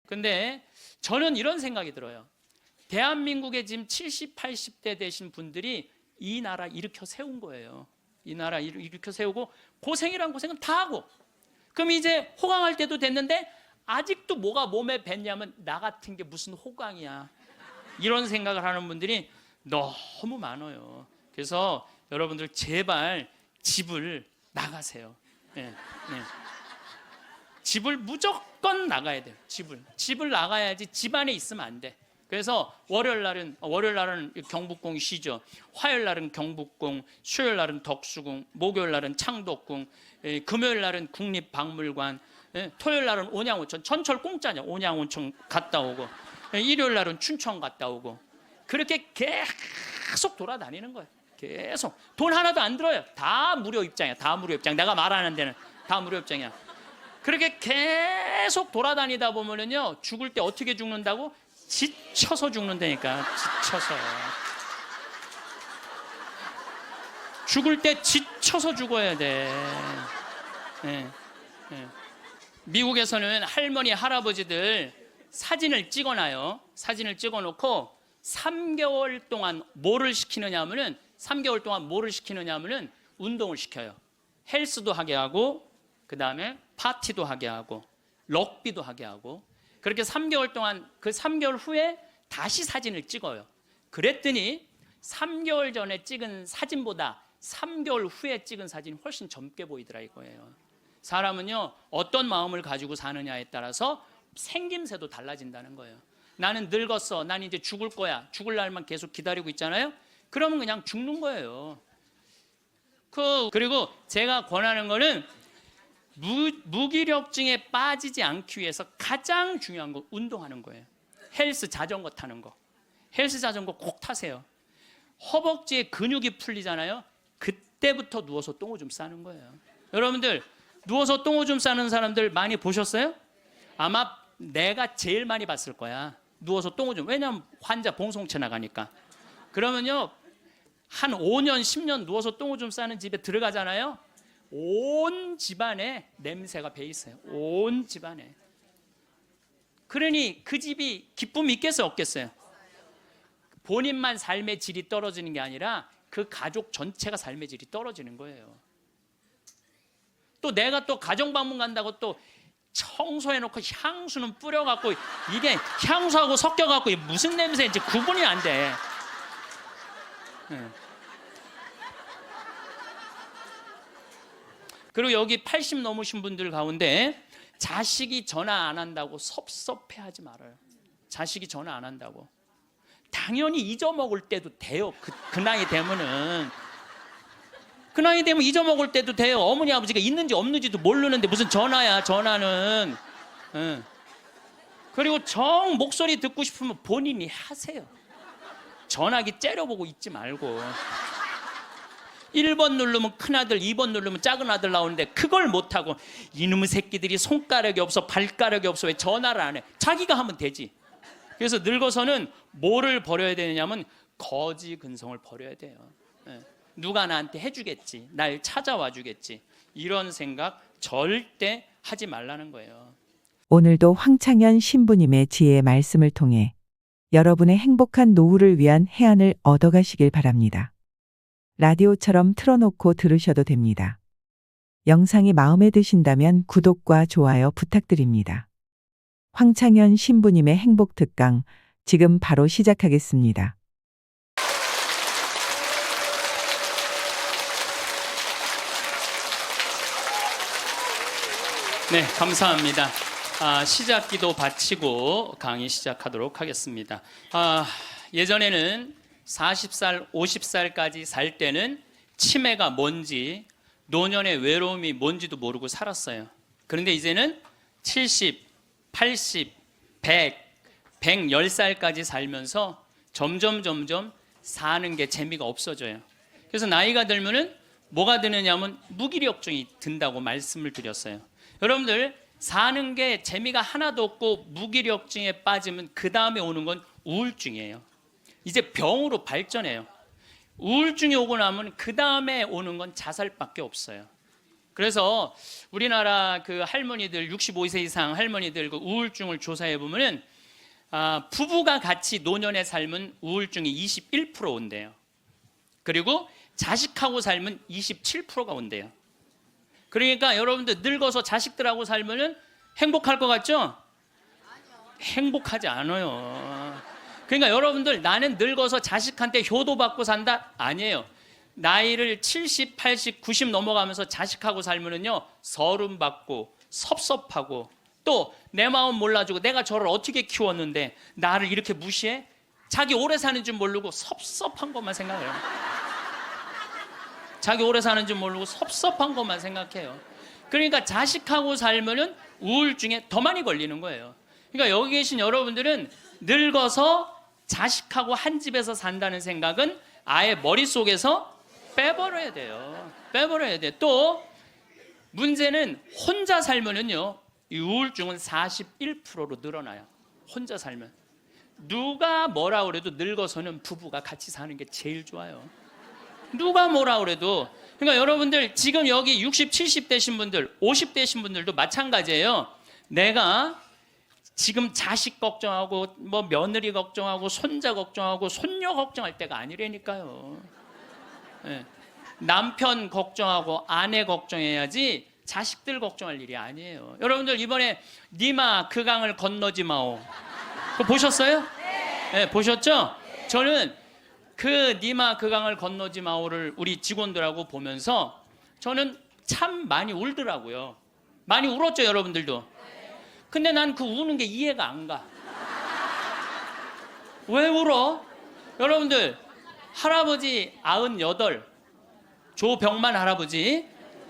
근데 저는 이런 생각이 들어요. 대한민국에 지금 70, 80대 되신 분들이 이 나라 일으켜 세운 거예요. 이 나라 일으켜 세우고 고생이란 고생은 다 하고, 그럼 이제 호강할 때도 됐는데 아직도 뭐가 몸에 뱄냐면 나 같은 게 무슨 호강이야, 이런 생각을 하는 분들이 너무 많아요. 그래서 여러분들 제발 집을 나가세요. 네, 네. 집을 무조건 나가야 돼요. 집을 나가야지 집안에 있으면 안 돼. 그래서 월요일 날은 경복궁이 쉬죠. 화요일 날은 경복궁, 수요일 날은 덕수궁, 목요일 날은 창덕궁, 금요일 날은 국립박물관, 토요일 날은 온양온천. 전철 공짜냐, 온양온천 갔다 오고, 일요일 날은 춘천 갔다 오고, 그렇게 계속 돌아다니는 거예요. 계속 돈 하나도 안 들어요. 다 무료 입장이야. 다 무료 입장. 내가 말하는 데는 다 무료 입장이야. 그렇게 계속 돌아다니다 보면은요, 죽을 때 어떻게 죽는다고? 지쳐서 죽는다니까. 지쳐서. 죽을 때 지쳐서 죽어야 돼. 네, 네. 미국에서는 할머니, 할아버지들 사진을 찍어놔요. 사진을 찍어놓고 3개월 동안 뭐를 시키느냐 하면은, 3개월 동안 뭐를 시키느냐 하면은 운동을 시켜요. 헬스도 하게 하고, 그 다음에 파티도 하게 하고, 럭비도 하게 하고, 그렇게 3개월 동안, 그 3개월 후에 다시 사진을 찍어요. 그랬더니 3개월 전에 찍은 사진보다 3개월 후에 찍은 사진이 훨씬 젊게 보이더라 이거예요. 사람은요, 어떤 마음을 가지고 사느냐에 따라서 생김새도 달라진다는 거예요. 나는 늙었어, 난 이제 죽을 거야, 죽을 날만 계속 기다리고 있잖아요. 그러면 그냥 죽는 거예요. 그리고 제가 권하는 거는 무기력증에 빠지지 않기 위해서 가장 중요한 거 운동하는 거예요. 헬스, 자전거 타는 거. 헬스, 자전거 꼭 타세요. 허벅지에 근육이 풀리잖아요. 그때부터 누워서 똥오줌 싸는 거예요. 여러분들 누워서 똥오줌 싸는 사람들 많이 보셨어요? 아마 내가 제일 많이 봤을 거야. 누워서 똥오줌. 왜냐하면 환자 봉송체 나가니까. 그러면요, 한 5년 10년 누워서 똥오줌 싸는 집에 들어가잖아요. 온 집안에 냄새가 배 있어요. 온 집안에. 그러니 그 집이 기쁨이 있겠어요, 없겠어요? 본인만 삶의 질이 떨어지는 게 아니라 그 가족 전체가 삶의 질이 떨어지는 거예요. 또 내가 또 가정방문 간다고 또 청소해놓고 향수는 뿌려갖고, 이게 향수하고 섞여갖고 무슨 냄새인지 구분이 안 돼. 그리고 여기 80 넘으신 분들 가운데 자식이 전화 안 한다고 섭섭해하지 말아요. 자식이 전화 안 한다고. 당연히 잊어먹을 때도 돼요. 그 나이 되면은. 그 나이 되면 잊어먹을 때도 돼요. 어머니 아버지가 있는지 없는지도 모르는데 무슨 전화야, 전화는. 그리고 정 목소리 듣고 싶으면 본인이 하세요. 전화기 째려보고 있지 말고. 1번 누르면 큰아들, 2번 누르면 작은 아들 나오는데 그걸 못하고 이놈의 새끼들이 손가락이 없어, 발가락이 없어, 왜 전화를 안 해? 자기가 하면 되지. 그래서 늙어서는 뭐를 버려야 되느냐면 거지 근성을 버려야 돼요. 누가 나한테 해주겠지, 날 찾아와 주겠지, 이런 생각 절대 하지 말라는 거예요. 오늘도 황창현 신부님의 지혜의 말씀을 통해 여러분의 행복한 노후를 위한 해안을 얻어가시길 바랍니다. 라디오처럼 틀어놓고 들으셔도 됩니다. 영상이 마음에 드신다면 구독과 좋아요 부탁드립니다. 황창현 신부님의 행복특강 지금 바로 시작하겠습니다. 네, 감사합니다. 시작기도 바치고 강의 시작하도록 하겠습니다. 예전에는 40살, 50살까지 살 때는 치매가 뭔지, 노년의 외로움이 뭔지도 모르고 살았어요. 그런데 이제는 70, 80, 100, 110살까지 살면서 점점 사는 게 재미가 없어져요. 그래서 나이가 들면은 뭐가 드느냐면 무기력증이 든다고 말씀을 드렸어요. 여러분들 사는 게 재미가 하나도 없고 무기력증에 빠지면 그 다음에 오는 건 우울증이에요. 이제 병으로 발전해요. 우울증이 오고 나면 그 다음에 오는 건 자살밖에 없어요. 그래서 우리나라 그 할머니들 65세 이상 할머니들 그 우울증을 조사해 보면은 부부가 같이 노년에 삶은 우울증이 21% 온대요. 그리고 자식하고 삶은 27%가 온대요. 그러니까 여러분들 늙어서 자식들하고 살면은 행복할 것 같죠? 행복하지 않아요. 그러니까 여러분들 나는 늙어서 자식한테 효도받고 산다? 아니에요. 나이를 70, 80, 90 넘어가면서 자식하고 살면은요 서름 받고 섭섭하고 또 내 마음 몰라주고 내가 저를 어떻게 키웠는데 나를 이렇게 무시해? 자기 오래 사는 줄 모르고 섭섭한 것만 생각해요. 자기 오래 사는 줄 모르고 섭섭한 것만 생각해요. 그러니까 자식하고 살면은 우울증에 더 많이 걸리는 거예요. 그러니까 여기 계신 여러분들은 늙어서 자식하고 한 집에서 산다는 생각은 아예 머릿속에서 빼버려야 돼요. 빼버려야 돼. 또 문제는 혼자 살면은요 이 우울증은 41%로 늘어나요. 혼자 살면 누가 뭐라 그래도 늙어서는 부부가 같이 사는 게 제일 좋아요. 누가 뭐라 그래도. 그러니까 여러분들 지금 여기 60, 70 되신 분들 50 되신 분들도 마찬가지예요. 내가 지금 자식 걱정하고 뭐 며느리 걱정하고 손자 걱정하고 손녀 걱정할 때가 아니라니까요. 네. 남편 걱정하고 아내 걱정해야지 자식들 걱정할 일이 아니에요. 여러분들 이번에 니마 그 강을 건너지 마오 그거 보셨어요? 네, 보셨죠? 저는 그 니마 그 강을 건너지 마오를 우리 직원들하고 보면서 저는 참 많이 울더라고요. 많이 울었죠 여러분들도. 근데 난 그 우는 게 이해가 안 가. 왜 울어? 여러분들 할아버지 98 조병만 할아버지,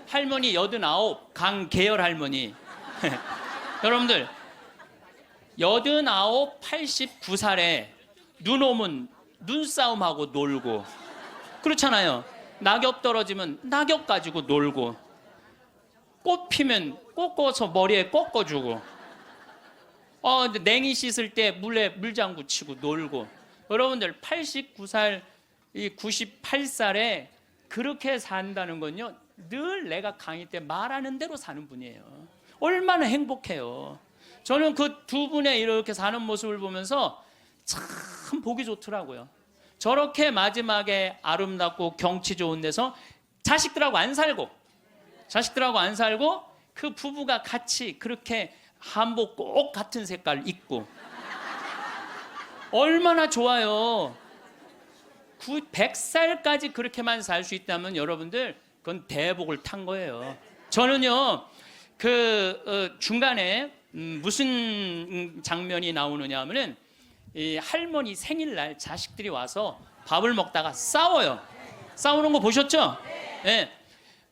할머니 89 강계열 할머니 여러분들 89, 89살에 눈 오면 눈싸움하고 놀고 그렇잖아요. 낙엽 떨어지면 낙엽 가지고 놀고 꽃 피면 꽃 꽂아서 머리에 꽂아주고 냉이 씻을 때 물에 물장구 치고 놀고. 여러분들 89살, 98살에 그렇게 산다는 건요 늘 내가 강의 때 말하는 대로 사는 분이에요. 얼마나 행복해요. 저는 그 두 분의 이렇게 사는 모습을 보면서 참 보기 좋더라고요. 저렇게 마지막에 아름답고 경치 좋은 데서 자식들하고 안 살고 그 부부가 같이 그렇게 한복 꼭 같은 색깔 입고 얼마나 좋아요. 100살까지 그렇게만 살 수 있다면 여러분들 그건 대복을 탄 거예요. 저는요 중간에 무슨 장면이 나오느냐 하면은 이 할머니 생일날 자식들이 와서 밥을 먹다가 싸워요. 싸우는 거 보셨죠? 네.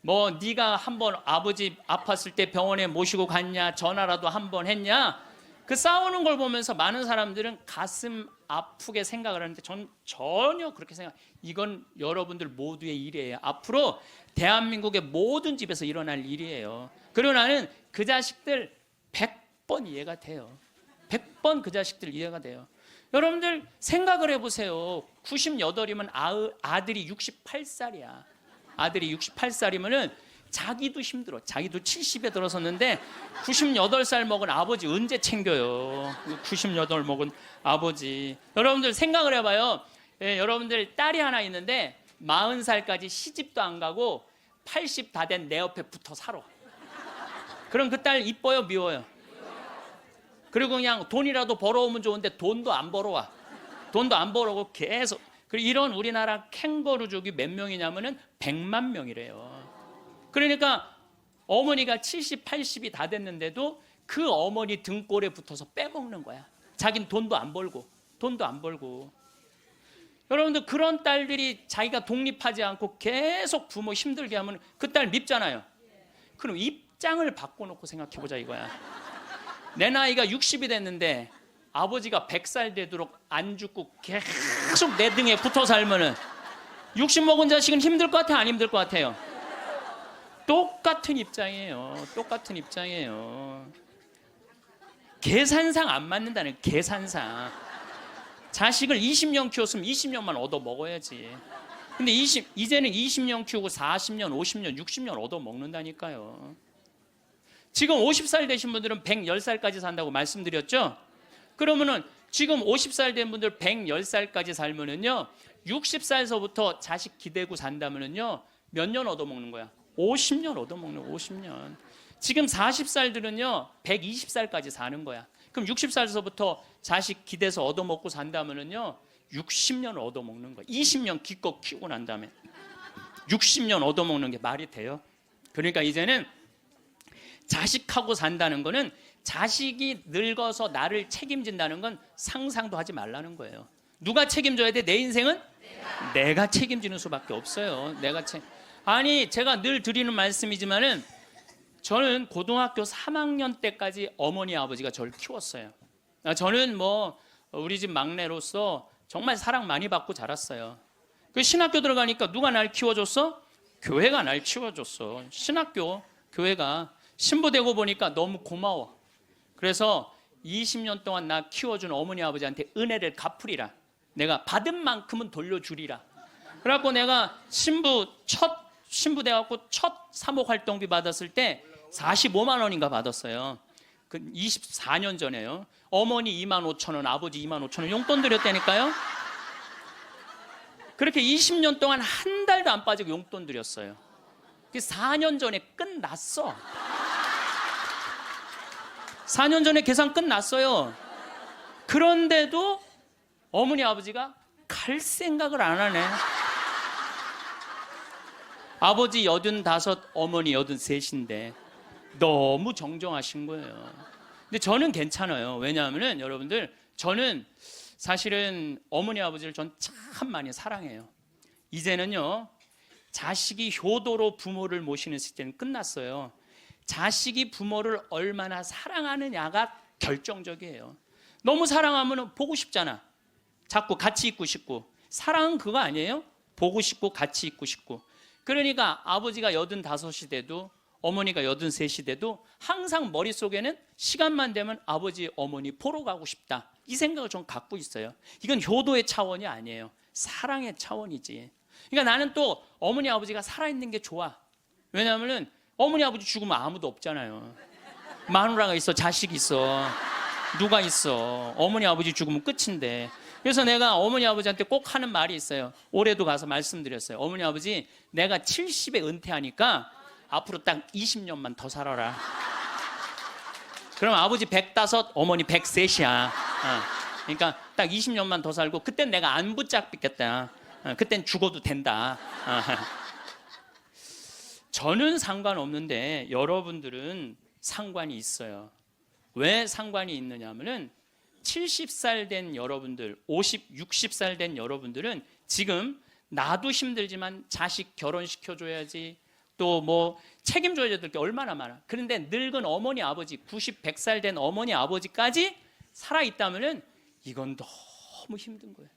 뭐 네가 한번 아버지 아팠을 때 병원에 모시고 갔냐, 전화라도 한번 했냐. 그 싸우는 걸 보면서 많은 사람들은 가슴 아프게 생각을 하는데 전 전혀 그렇게 이건 여러분들 모두의 일이에요. 앞으로 대한민국의 모든 집에서 일어날 일이에요. 그리고 나는 그 자식들 100번 이해가 돼요. 100번 그 자식들 이해가 돼요. 여러분들 생각을 해보세요. 98이면 아들이 68살이야. 아들이 68살이면은 자기도 힘들어. 자기도 70에 들어섰는데 98살 먹은 아버지 언제 챙겨요? 98 먹은 아버지. 여러분들 생각을 해봐요. 예, 여러분들 딸이 하나 있는데 40살까지 시집도 안 가고 80 다 된 내 옆에 붙어 살아. 그럼 그 딸 이뻐요, 미워요? 그리고 그냥 돈이라도 벌어오면 좋은데 돈도 안 벌어와. 돈도 안 벌어오고 계속. 그리고 이런 우리나라 캥거루족이 몇 명이냐면은 100만 명이래요. 그러니까 어머니가 70, 80이 다 됐는데도 그 어머니 등골에 붙어서 빼먹는 거야. 자긴 돈도 안 벌고. 여러분들 그런 딸들이 자기가 독립하지 않고 계속 부모 힘들게 하면 그 딸 밉잖아요. 그럼 입장을 바꿔놓고 생각해보자 이거야. 내 나이가 60이 됐는데 아버지가 100살 되도록 안 죽고 계속 내 등에 붙어 살면은 60 먹은 자식은 힘들 것 같아요? 안 힘들 것 같아요? 똑같은 입장이에요. 계산상 안 맞는다는 계산상. 자식을 20년 키웠으면 20년만 얻어 먹어야지. 근데 이제는 20년 키우고 40년, 50년, 60년 얻어먹는다니까요. 지금 50살 되신 분들은 110살까지 산다고 말씀드렸죠? 그러면은 지금 50살 된 분들 110살까지 살면은요, 60살서부터 자식 기대고 산다면은요, 몇 년 얻어먹는 거야? 50년 얻어먹는 거야, 50년. 지금 40살들은요, 120살까지 사는 거야. 그럼 60살서부터 자식 기대서 얻어먹고 산다면은요, 60년 얻어먹는 거야. 20년 기껏 키우고 난 다음에 60년 얻어먹는 게 말이 돼요? 그러니까 이제는 자식하고 산다는 거는 자식이 늙어서 나를 책임진다는 건 상상도 하지 말라는 거예요. 누가 책임져야 돼? 내 인생은? 내가 책임지는 수밖에 없어요. 아니, 제가 늘 드리는 말씀이지만은 저는 고등학교 3학년 때까지 어머니 아버지가 저를 키웠어요. 저는 뭐 우리 집 막내로서 정말 사랑 많이 받고 자랐어요. 그 신학교 들어가니까 누가 날 키워줬어? 교회가 날 키워줬어. 신학교, 교회가. 신부 되고 보니까 너무 고마워. 그래서 20년 동안 나 키워준 어머니 아버지한테 은혜를 갚으리라. 내가 받은 만큼은 돌려주리라. 그래갖고 내가 신부 돼갖고 첫 사목 활동비 받았을 때 45만 원인가 받았어요. 그 24년 전에요. 어머니 25,000원, 아버지 25,000원 용돈 드렸다니까요. 그렇게 20년 동안 한 달도 안 빠지고 용돈 드렸어요. 4년 전에 끝났어. 4년 전에 계산 끝났어요. 그런데도 어머니 아버지가 갈 생각을 안 하네. 아버지 85, 어머니 83인데 너무 정정하신 거예요. 근데 저는 괜찮아요. 왜냐하면 여러분들, 저는 사실은 어머니 아버지를 전 참 많이 사랑해요. 이제는요, 자식이 효도로 부모를 모시는 시대는 끝났어요. 자식이 부모를 얼마나 사랑하느냐가 결정적이에요. 너무 사랑하면 보고 싶잖아. 자꾸 같이 있고 싶고. 사랑은 그거 아니에요? 보고 싶고 같이 있고 싶고. 그러니까 아버지가 85이 돼도 어머니가 83이 돼도 항상 머릿속에는 시간만 되면 아버지, 어머니 보러 가고 싶다. 이 생각을 좀 갖고 있어요. 이건 효도의 차원이 아니에요. 사랑의 차원이지. 그러니까 나는 또 어머니, 아버지가 살아있는 게 좋아. 왜냐하면 어머니, 아버지 죽으면 아무도 없잖아요. 마누라가 있어, 자식이 있어, 누가 있어. 어머니, 아버지 죽으면 끝인데. 그래서 내가 어머니, 아버지한테 꼭 하는 말이 있어요. 올해도 가서 말씀드렸어요. 어머니, 아버지, 내가 70에 은퇴하니까 앞으로 딱 20년만 더 살아라. 그럼 아버지 105, 어머니 103이야. 그러니까 딱 20년만 더 살고 그땐 내가 안 붙잡겠다. 그땐 죽어도 된다. 저는 상관없는데 여러분들은 상관이 있어요. 왜 상관이 있느냐 하면은 70살 된 여러분들, 50, 60살 된 여러분들은 지금 나도 힘들지만 자식 결혼시켜줘야지, 또 뭐 책임져야 될 게 얼마나 많아. 그런데 늙은 어머니, 아버지, 90, 100살 된 어머니, 아버지까지 살아있다면은 이건 너무 힘든 거예요.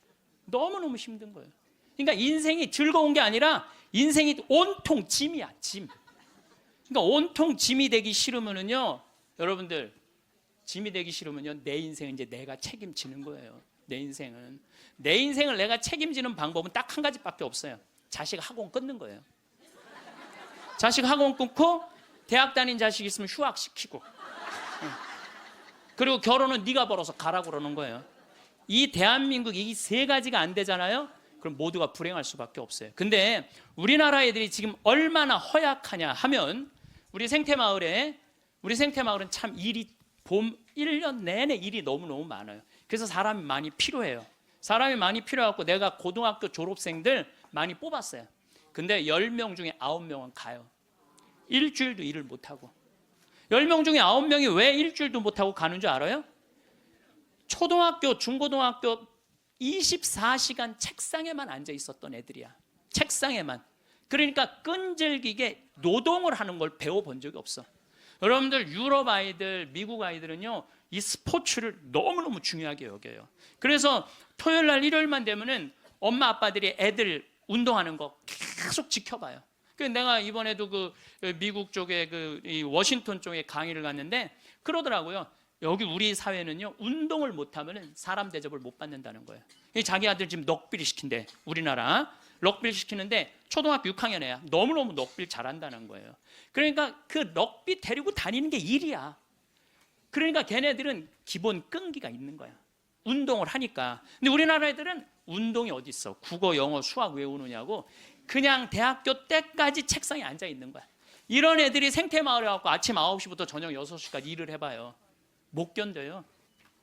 너무너무 힘든 거예요. 그러니까 인생이 즐거운 게 아니라 인생이 온통 짐이야, 짐. 그러니까 온통 짐이 되기 싫으면은요, 여러분들, 짐이 되기 싫으면요, 내 인생은 이제 내가 책임지는 거예요. 내 인생을 내가 책임지는 방법은 딱 한 가지밖에 없어요. 자식 학원 끊는 거예요. 자식 학원 끊고 대학 다닌 자식 있으면 휴학시키고, 그리고 결혼은 네가 벌어서 가라고 그러는 거예요. 이 대한민국 이 세 가지가 안 되잖아요. 그럼 모두가 불행할 수밖에 없어요. 근데 우리나라 애들이 지금 얼마나 허약하냐 하면 우리 생태마을은 참 일이 1년 내내 일이 너무너무 많아요. 그래서 사람이 많이 필요해요. 사람이 많이 필요해갖고 내가 고등학교 졸업생들 많이 뽑았어요. 근데 10명 중에 9명은 가요. 일주일도 일을 못하고. 10명 중에 9명이 왜 일주일도 못하고 가는 줄 알아요? 초등학교, 중고등학교 24시간 책상에만 앉아 있었던 애들이야. 책상에만. 그러니까 끈질기게 노동을 하는 걸 배워본 적이 없어. 여러분들, 유럽 아이들, 미국 아이들은요, 이 스포츠를 너무너무 중요하게 여겨요. 그래서 토요일 날, 일요일만 되면은 엄마 아빠들이 애들 운동하는 거 계속 지켜봐요. 그래서 내가 이번에도 그 미국 쪽에 이 워싱턴 쪽에 강의를 갔는데 그러더라고요. 여기 우리 사회는요, 운동을 못하면 사람 대접을 못 받는다는 거예요. 자기 아들 지금 넋비리 시킨대, 우리나라. 럭비를 시키는데 초등학교 6학년 애야. 너무너무 럭비를 잘한다는 거예요. 그러니까 그 럭비 데리고 다니는 게 일이야. 그러니까 걔네들은 기본 끈기가 있는 거야. 운동을 하니까. 근데 우리나라 애들은 운동이 어디 있어? 국어, 영어, 수학 외우느냐고 그냥 대학교 때까지 책상에 앉아 있는 거야. 이런 애들이 생태마을에 가고 아침 9시부터 저녁 6시까지 일을 해봐요. 못 견뎌요.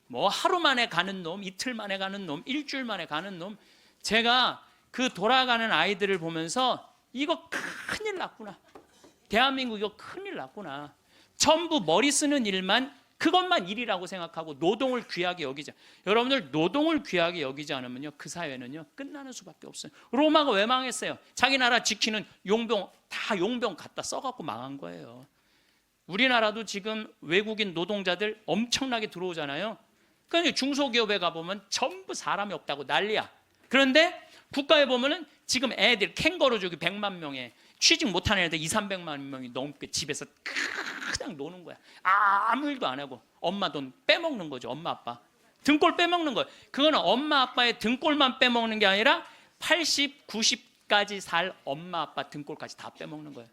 뭐 하루 만에 가는 놈, 이틀 만에 가는 놈, 일주일 만에 가는 놈. 제가 그 돌아가는 아이들을 보면서 이거 큰일 났구나. 대한민국 이거 큰일 났구나. 전부 머리 쓰는 일만, 그것만 일이라고 생각하고 노동을 귀하게 여기지. 여러분들 노동을 귀하게 여기지 않으면요, 그 사회는요 끝나는 수밖에 없어요. 로마가 왜 망했어요? 자기 나라 지키는 용병 다 용병 갖다 써갖고 망한 거예요. 우리나라도 지금 외국인 노동자들 엄청나게 들어오잖아요. 그러니까 중소기업에 가보면 전부 사람이 없다고 난리야. 그런데 국가에 보면은 지금 애들 캥거루족이 100만 명에 취직 못하는 애들 200~300만 명이 넘게 집에서 그냥 노는 거야. 아무 일도 안 하고 엄마 돈 빼먹는 거죠. 엄마 아빠 등골 빼먹는 거예요. 그거는 엄마 아빠의 등골만 빼먹는 게 아니라 80, 90까지 살 엄마 아빠 등골까지 다 빼먹는 거예요.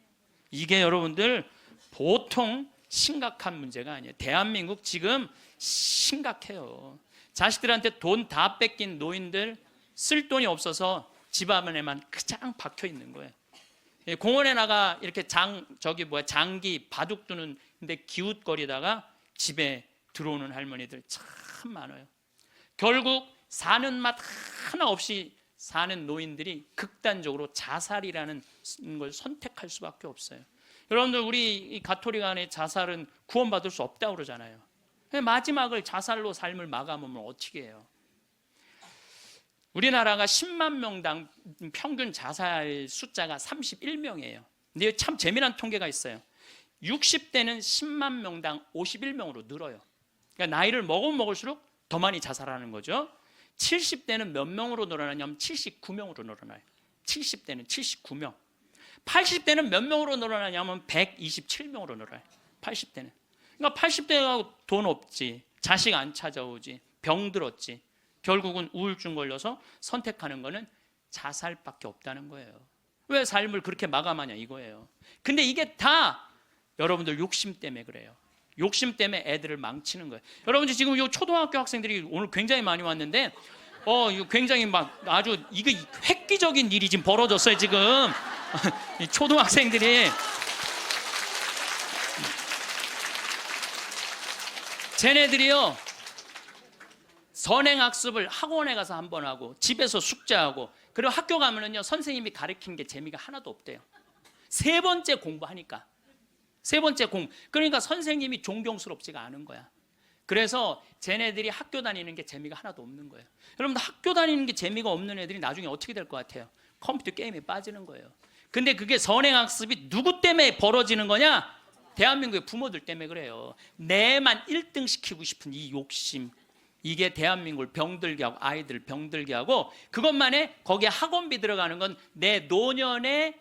이게 여러분들 보통 심각한 문제가 아니에요. 대한민국 지금 심각해요. 자식들한테 돈 다 뺏긴 노인들, 쓸 돈이 없어서 집 안에만 그냥 박혀 있는 거예요. 공원에 나가 이렇게 장기 바둑 두는 데 기웃거리다가 집에 들어오는 할머니들 참 많아요. 결국 사는 맛 하나 없이 사는 노인들이 극단적으로 자살이라는 걸 선택할 수밖에 없어요. 여러분들 우리 이 가톨릭 안에 자살은 구원받을 수 없다고 그러잖아요. 마지막을 자살로 삶을 마감하면 어떻게 해요? 우리나라가 10만 명당 평균 자살 숫자가 31명이에요. 근데 참 재미난 통계가 있어요. 60대는 10만 명당 51명으로 늘어요. 그러니까 나이를 먹으면 먹을수록 더 많이 자살하는 거죠. 70대는 몇 명으로 늘어나냐면 79명으로 늘어나요. 70대는 79명. 80대는 몇 명으로 늘어나냐면 127명으로 늘어나요. 80대는. 그러니까 80대가 돈 없지, 자식 안 찾아오지, 병들었지, 결국은 우울증 걸려서 선택하는 거는 자살밖에 없다는 거예요. 왜 삶을 그렇게 마감하냐 이거예요. 근데 이게 다 여러분들 욕심 때문에 그래요. 욕심 때문에 애들을 망치는 거예요. 여러분들 지금 이 초등학교 학생들이 오늘 굉장히 많이 왔는데 이거 굉장히 막 아주 이거 획기적인 일이 지금 벌어졌어요 지금. 이 초등학생들이 쟤네들이요 선행학습을 학원에 가서 한 번 하고 집에서 숙제하고 그리고 학교 가면은요 선생님이 가르치는 게 재미가 하나도 없대요. 세 번째 공부하니까. 세 번째 그러니까 선생님이 존경스럽지가 않은 거야. 그래서 쟤네들이 학교 다니는 게 재미가 하나도 없는 거예요. 여러분들 학교 다니는 게 재미가 없는 애들이 나중에 어떻게 될 것 같아요? 컴퓨터 게임에 빠지는 거예요. 근데 그게 선행학습이 누구 때문에 벌어지는 거냐? 대한민국의 부모들 때문에 그래요. 내만 1등 시키고 싶은 이 욕심, 이게 대한민국을 병들게 하고 아이들 병들게 하고 그것만에 거기에 학원비 들어가는 건 내 노년의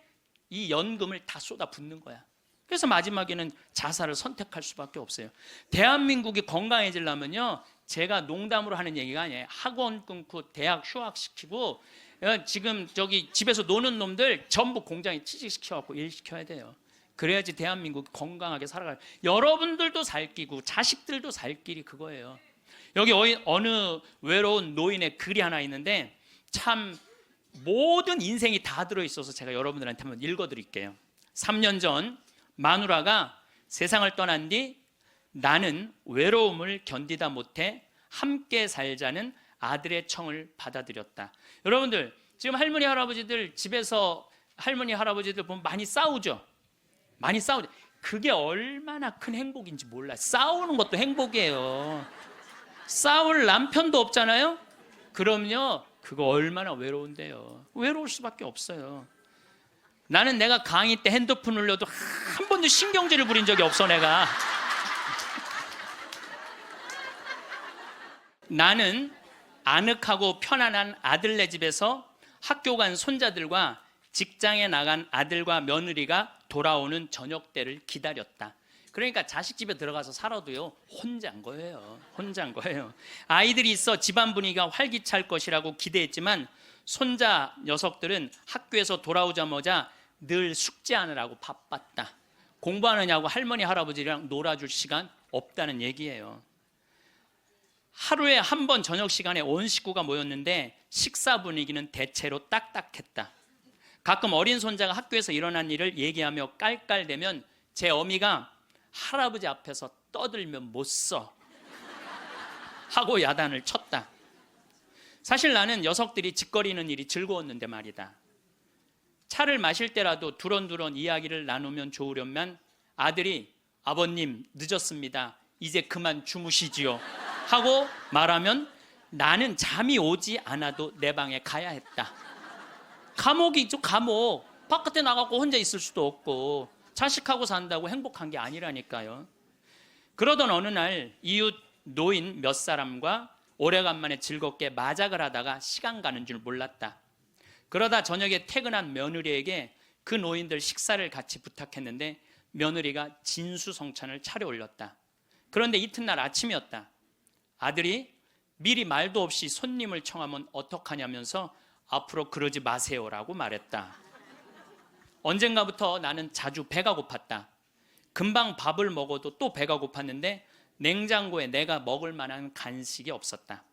이 연금을 다 쏟아붓는 거야. 그래서 마지막에는 자살을 선택할 수밖에 없어요. 대한민국이 건강해지려면요 제가 농담으로 하는 얘기가 아니에요. 학원 끊고 대학 휴학시키고 지금 집에서 노는 놈들 전부 공장에 취직시켜갖고 일시켜야 돼요. 그래야지 대한민국이 건강하게 살아가요. 여러분들도 살 끼고 자식들도 살 길이 그거예요. 여기 어느 외로운 노인의 글이 하나 있는데 참 모든 인생이 다 들어있어서 제가 여러분들한테 한번 읽어드릴게요. 3년 전 마누라가 세상을 떠난 뒤 나는 외로움을 견디다 못해 함께 살자는 아들의 청을 받아들였다. 여러분들 지금 할머니 할아버지들 집에서 할머니 할아버지들 보면 많이 싸우죠. 많이 싸우죠. 그게 얼마나 큰 행복인지 몰라. 싸우는 것도 행복이에요. 싸울 남편도 없잖아요. 그럼요 그거 얼마나 외로운데요. 외로울 수밖에 없어요. 나는 내가 강의 때 핸드폰 울려도 한 번도 신경질을 부린 적이 없어. 내가 나는 아늑하고 편안한 아들네 집에서 학교 간 손자들과 직장에 나간 아들과 며느리가 돌아오는 저녁 때를 기다렸다. 그러니까 자식 집에 들어가서 살아도요 혼자인 거예요. 혼자인 거예요. 아이들이 있어 집안 분위기가 활기찰 것이라고 기대했지만 손자 녀석들은 학교에서 돌아오자마자 늘 숙제하느라고 바빴다. 공부하느냐고 할머니 할아버지랑 놀아줄 시간 없다는 얘기예요. 하루에 한 번 저녁 시간에 온 식구가 모였는데 식사 분위기는 대체로 딱딱했다. 가끔 어린 손자가 학교에서 일어난 일을 얘기하며 깔깔대면 제 어미가 할아버지 앞에서 떠들면 못 써 하고 야단을 쳤다. 사실 나는 녀석들이 짓거리는 일이 즐거웠는데 말이다. 차를 마실 때라도 두런두런 이야기를 나누면 좋으련만 아들이 아버님 늦었습니다. 이제 그만 주무시지요 하고 말하면 나는 잠이 오지 않아도 내 방에 가야 했다. 감옥이죠, 감옥. 바깥에 나가고 혼자 있을 수도 없고 자식하고 산다고 행복한 게 아니라니까요. 그러던 어느 날 이웃 노인 몇 사람과 오래간만에 즐겁게 마작을 하다가 시간 가는 줄 몰랐다. 그러다 저녁에 퇴근한 며느리에게 그 노인들 식사를 같이 부탁했는데 며느리가 진수성찬을 차려올렸다. 그런데 이튿날 아침이었다. 아들이 미리 말도 없이 손님을 청하면 어떡하냐면서 앞으로 그러지 마세요라고 말했다. 언젠가부터 나는 자주 배가 고팠다. 금방 밥을 먹어도 또 배가 고팠는데 냉장고에 내가 먹을 만한 간식이 없었다.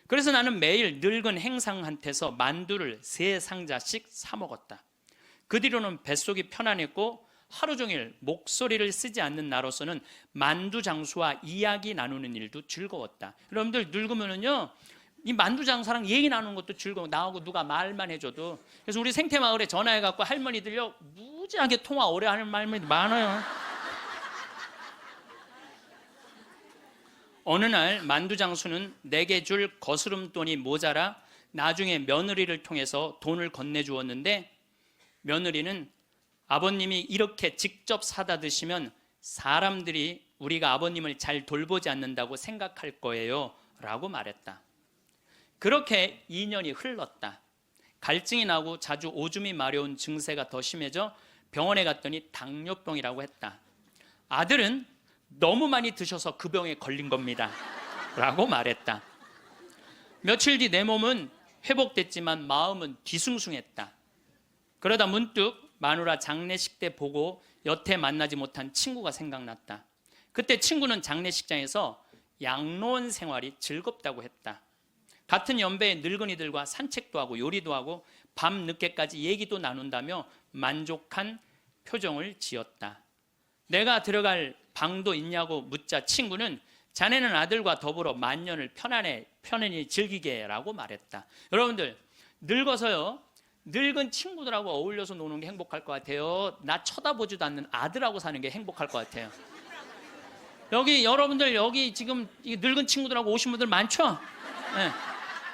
그래서 나는 매일 늙은 행상한테서 만두를 3상자씩 사 먹었다. 그 뒤로는 뱃속이 편안했고 하루 종일 목소리를 쓰지 않는 나로서는 만두 장수와 이야기 나누는 일도 즐거웠다. 여러분들 늙으면은요, 이 만두 장사랑 얘기 나누는 것도 즐거워. 나하고 누가 말만 해줘도. 그래서 우리 생태마을에 전화해갖고 할머니들요 무지하게 통화 오래 하는 말들이 많아요. 어느 날 만두 장수는 내게 줄 거스름돈이 모자라 나중에 며느리를 통해서 돈을 건네주었는데 며느리는 아버님이 이렇게 직접 사다 드시면 사람들이 우리가 아버님을 잘 돌보지 않는다고 생각할 거예요 라고 말했다. 그렇게 2년이 흘렀다. 갈증이 나고 자주 오줌이 마려운 증세가 더 심해져 병원에 갔더니 당뇨병이라고 했다. 아들은 너무 많이 드셔서 그 병에 걸린 겁니다 라고 말했다. 며칠 뒤 내 몸은 회복됐지만 마음은 뒤숭숭했다. 그러다 문득 마누라 장례식 때 보고 여태 만나지 못한 친구가 생각났다. 그때 친구는 장례식장에서 양로원 생활이 즐겁다고 했다. 같은 연배의 늙은이들과 산책도 하고 요리도 하고 밤 늦게까지 얘기도 나눈다며 만족한 표정을 지었다. 내가 들어갈 방도 있냐고 묻자 친구는 자네는 아들과 더불어 만년을 편안히 즐기게 라고 말했다. 여러분들 늙어서요 늙은 친구들하고 어울려서 노는 게 행복할 것 같아요? 나 쳐다보지도 않는 아들하고 사는 게 행복할 것 같아요? 여러분들 여기 지금 늙은 친구들하고 오신 분들 많죠? 네.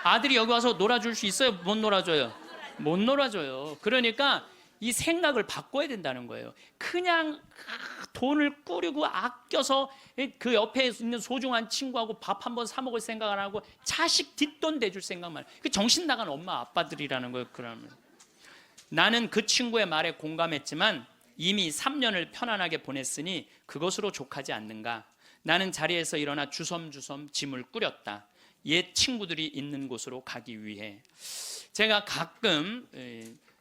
아들이 여기 와서 놀아줄 수 있어요? 못 놀아줘요? 못 놀아줘요. 그러니까 이 생각을 바꿔야 된다는 거예요. 그냥 돈을 꾸리고 아껴서 그 옆에 있는 소중한 친구하고 밥 한 번 사 먹을 생각 안 하고 자식 뒷돈 대줄 생각만. 그 정신 나간 엄마 아빠들이라는 거예요. 그러면 나는 그 친구의 말에 공감했지만 이미 3년을 편안하게 보냈으니 그것으로 족하지 않는가. 나는 자리에서 일어나 주섬주섬 짐을 꾸렸다. 옛 친구들이 있는 곳으로 가기 위해. 제가 가끔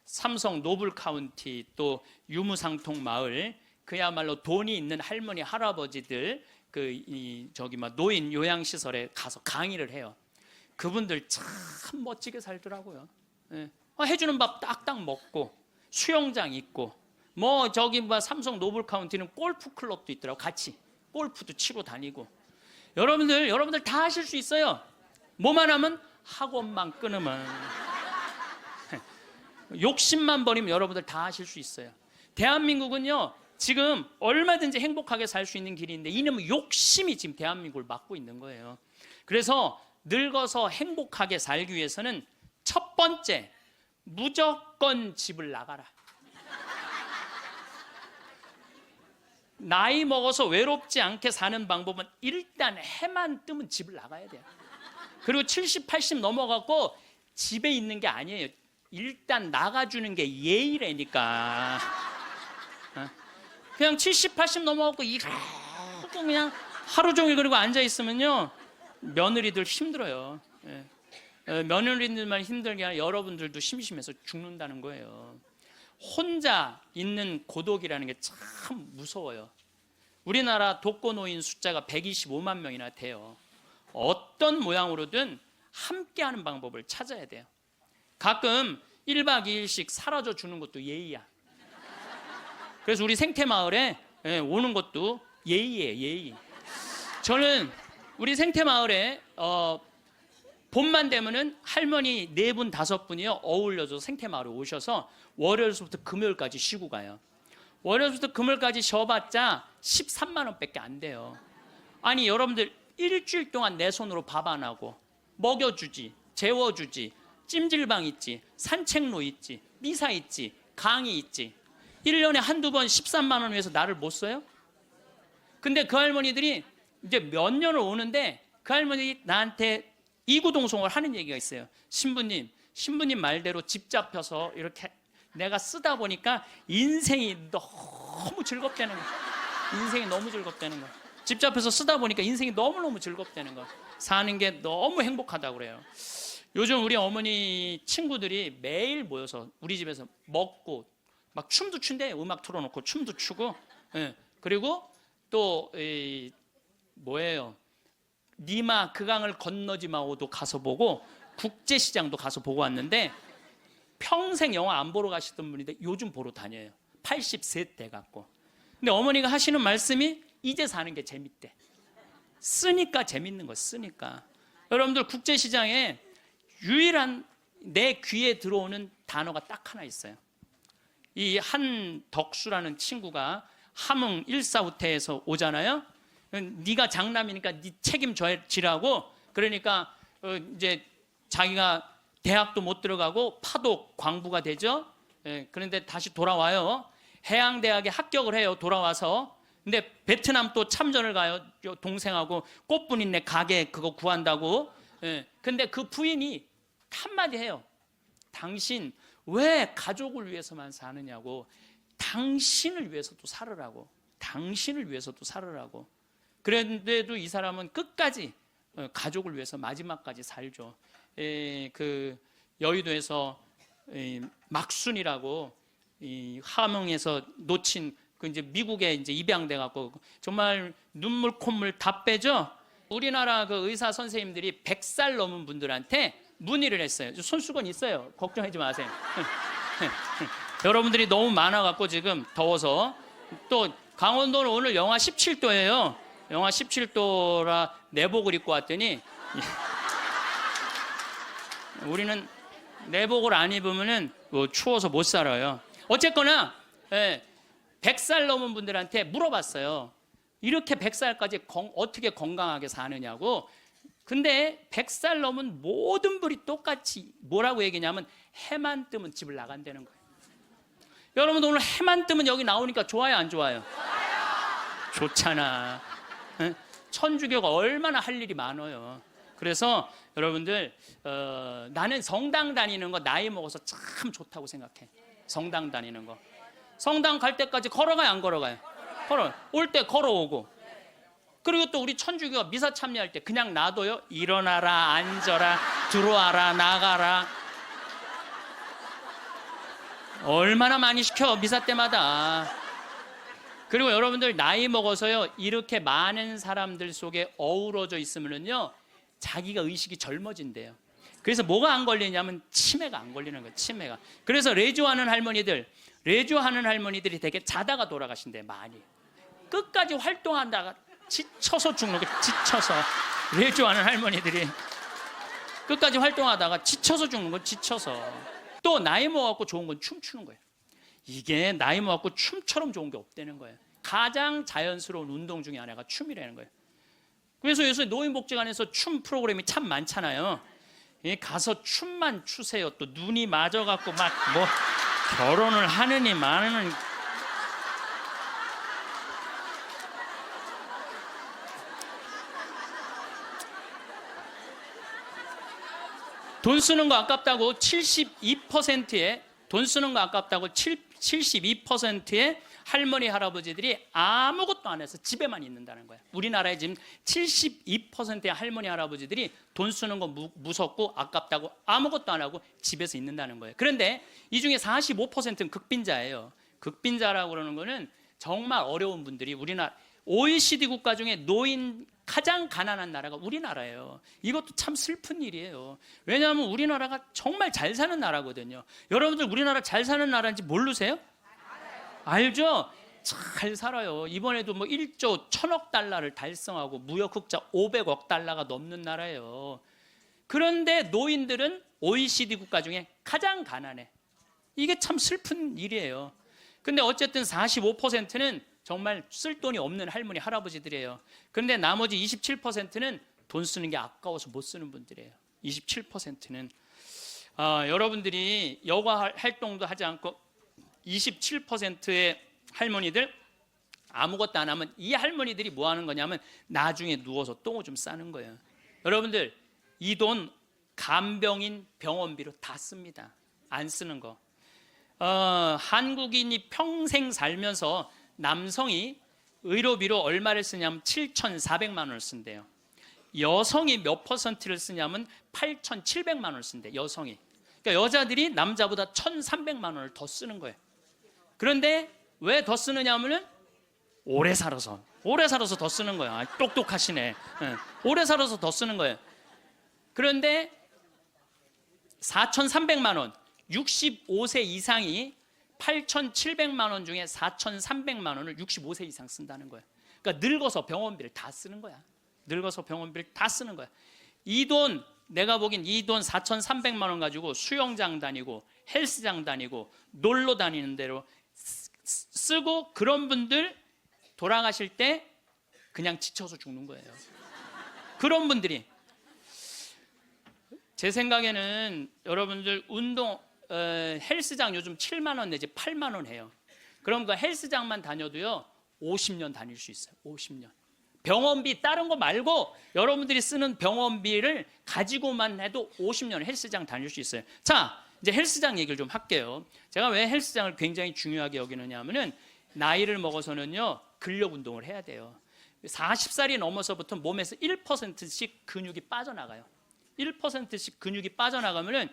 삼성 노블 카운티 또 유무상통 마을 그야말로 돈이 있는 할머니 할아버지들 노인 요양시설에 가서 강의를 해요. 그분들 참 멋지게 살더라고요. 해주는 밥 딱딱 먹고 수영장 있고 삼성 노블 카운티는 골프 클럽도 있더라고. 같이 골프도 치러 다니고. 여러분들 다 하실 수 있어요. 뭐만 하면 학원만 끊으면 욕심만 버리면 여러분들 다 하실 수 있어요. 대한민국은요 지금 얼마든지 행복하게 살 수 있는 길인데 이놈의 욕심이 지금 대한민국을 막고 있는 거예요. 그래서 늙어서 행복하게 살기 위해서는 첫 번째 무조건 집을 나가라. 나이 먹어서 외롭지 않게 사는 방법은 일단 해만 뜨면 집을 나가야 돼요. 그리고 70, 80 넘어가고 집에 있는 게 아니에요. 일단 나가주는 게 예의라니까. 그냥 70, 80 넘어가고 이러고 그냥 하루 종일 그리고 앉아 있으면요 며느리들 힘들어요. 며느리들만 힘들게 아니라 여러분들도 심심해서 죽는다는 거예요. 혼자 있는 고독이라는 게 참 무서워요. 우리나라 독거노인 숫자가 125만 명이나 돼요. 어떤 모양으로든 함께하는 방법을 찾아야 돼요. 가끔 1박 2일씩 사라져 주는 것도 예의야. 그래서 우리 생태마을에 오는 것도 예의예요, 예의. 저는 우리 생태마을에 봄만 되면은 할머니 4분, 5분이요 어울려서 생태마을에 오셔서 월요일부터 금요일까지 쉬고 가요. 월요일부터 금요일까지 쉬어봤자 13만 원밖에 안 돼요. 아니 여러분들 일주일 동안 내 손으로 밥 안 하고 먹여주지, 재워주지, 찜질방 있지, 산책로 있지, 미사 있지, 강의 있지. 1년에 한두 번 13만 원 위해서 나를 못 써요? 근데 그 할머니들이 이제 몇 년을 오는데 그 할머니들이 나한테 이구동성을 하는 얘기가 있어요. 신부님 말대로 집 잡혀서 이렇게 내가 쓰다 보니까 인생이 너무 즐겁다는 거야. 인생이 너무 즐겁다는 거야. 집 잡혀서 쓰다 보니까 인생이 너무너무 즐겁다는 거야. 사는 게 너무 행복하다고 그래요. 요즘 우리 어머니 친구들이 매일 모여서 우리 집에서 먹고 막 춤도 춘대. 음악 틀어놓고 춤도 추고. 그리고 또 뭐예요? 니마 그 강을 건너지 마오도 가서 보고 국제시장도 가서 보고 왔는데 평생 영화 안 보러 가시던 분인데 요즘 보러 다녀요. 80세 돼 갖고. 근데 어머니가 하시는 말씀이 이제 사는 게 재밌대. 쓰니까 재밌는 거 쓰니까. 여러분들 국제시장에 유일한 내 귀에 들어오는 단어가 딱 하나 있어요. 이 한덕수라는 친구가 함흥 일사후퇴에서 오잖아요. 네가 장남이니까 네 책임져지라고. 그러니까 이제 자기가 대학도 못 들어가고 파독 광부가 되죠. 그런데 다시 돌아와요. 해양대학에 합격을 해요. 돌아와서. 근데 베트남 또 참전을 가요. 동생하고 꽃분이네 가게 그거 구한다고. 근데 그 부인이 한마디 해요. 당신 왜 가족을 위해서만 사느냐고. 당신을 위해서도 살으라고. 당신을 위해서도 살으라고. 그런데도 이 사람은 끝까지 가족을 위해서 마지막까지 살죠. 그 여의도에서 막순이라고 함흥에서 놓친 그 이제 미국에 이제 입양돼 갖고 정말 눈물 콧물 다 빼죠. 우리나라 그 의사 선생님들이 100살 넘은 분들한테 문의를 했어요. 손수건 있어요. 걱정하지 마세요. 여러분들이 너무 많아 갖고 지금 더워서. 또 강원도는 오늘 영하 17도예요. 영하 17도라 내복을 입고 왔더니 우리는 내복을 안 입으면은 추워서 못 살아요. 어쨌거나 100살 넘은 분들한테 물어봤어요. 이렇게 100살까지 어떻게 건강하게 사느냐고. 근데 100살 넘은 모든 분이 똑같이 뭐라고 얘기냐면 해만 뜨면 집을 나간다는 거예요. 여러분 오늘 해만 뜨면 여기 나오니까 좋아요 안 좋아요? 좋잖아. 천주교가 얼마나 할 일이 많아요. 그래서 여러분들 나는 성당 다니는 거 나이 먹어서 참 좋다고 생각해. 성당 다니는 거. 성당 갈 때까지 걸어가요 안 걸어가요? 걸어. 올 때 걸어오고. 그리고 또 우리 천주교가 미사 참여할 때 그냥 놔둬요. 일어나라 앉아라 들어와라 나가라. 얼마나 많이 시켜 미사 때마다. 그리고 여러분들 나이 먹어서요 이렇게 많은 사람들 속에 어우러져 있으면요 자기가 의식이 젊어진대요. 그래서 뭐가 안 걸리냐면 치매가 안 걸리는 거예요. 치매가. 그래서 레주하는 할머니들이 되게 자다가 돌아가신대. 많이 끝까지 활동한다가 지쳐서 죽는 거예요. 지쳐서. 레주하는 할머니들이 끝까지 활동하다가 지쳐서 죽는 거예요. 지쳐서. 또 나이 먹어갖고 좋은 건 춤추는 거예요. 이게 나이 먹고 춤처럼 좋은 게 없다는 거예요. 가장 자연스러운 운동 중에 하나가 춤이라는 거예요. 그래서 요새 노인복지관에서 춤 프로그램이 참 많잖아요. 가서 춤만 추세요. 또 눈이 맞아갖고 막 뭐 결혼을 하느니 마느니. 돈 쓰는 거 아깝다고 72%에 돈 쓰는 거 아깝다고 72%의 할머니 할아버지들이 아무것도 안 해서 집에만 있는다는 거야. 우리나라에 지금 72%의 할머니 할아버지들이 돈 쓰는 거 무섭고 아깝다고 아무것도 안 하고 집에서 있는다는 거예요. 그런데 이 중에 45%는 극빈자예요. 극빈자라고 그러는 거는 정말 어려운 분들이 우리나라 OECD 국가 중에 노인 가장 가난한 나라가 우리나라예요. 이것도 참 슬픈 일이에요. 왜냐하면 우리나라가 정말 잘 사는 나라거든요. 여러분들 우리나라 잘 사는 나라인지 모르세요? 알죠? 잘 살아요. 이번에도 뭐 1조 1000억 달러를 달성하고 무역 흑자 500억 달러가 넘는 나라예요. 그런데 노인들은 OECD 국가 중에 가장 가난해. 이게 참 슬픈 일이에요. 근데 어쨌든 45%는 정말 쓸 돈이 없는 할머니 할아버지들이에요. 그런데 나머지 27%는 돈 쓰는 게 아까워서 못 쓰는 분들이에요. 27%는 여러분들이 여가 활동도 하지 않고 27%의 할머니들 아무것도 안 하면 이 할머니들이 뭐 하는 거냐면 나중에 누워서 똥오줌 싸는 거예요. 여러분들 이 돈 간병인 병원비로 다 씁니다. 안 쓰는 거. 한국인이 평생 살면서 남성이 의료비로 얼마를 쓰냐면 7,400만 원을 쓴대요. 여성이 몇 퍼센트를 쓰냐면 8,700만 원을 쓴대. 여성이. 그러니까 여자들이 남자보다 1,300만 원을 더 쓰는 거예요. 그런데 왜 더 쓰느냐 하면은 오래 살아서 더 쓰는 거야. 똑똑하시네. 오래 살아서 더 쓰는 거예요. 그런데 4,300만 원, 65세 이상이 8,700만 원 중에 4,300만 원을 65세 이상 쓴다는 거예요. 그러니까 늙어서 병원비를 다 쓰는 거야. 늙어서 병원비를 다 쓰는 거야. 이 돈 내가 보긴 이 돈 4,300만 원 가지고 수영장 다니고 헬스장 다니고 놀러 다니는 대로 쓰고 그런 분들 돌아가실 때 그냥 지쳐서 죽는 거예요. 그런 분들이 제 생각에는 여러분들 운동 헬스장 요즘 7만 원 내지 8만 원 해요. 그럼 그 헬스장만 다녀도요 50년 다닐 수 있어요. 50년. 병원비 다른 거 말고 여러분들이 쓰는 병원비를 가지고만 해도 50년 헬스장 다닐 수 있어요. 자, 이제 헬스장 얘기를 좀 할게요. 제가 왜 헬스장을 굉장히 중요하게 여기느냐 하면은 나이를 먹어서는요 근력 운동을 해야 돼요. 40살이 넘어서부터 몸에서 1%씩 근육이 빠져나가요. 1%씩 근육이 빠져나가면은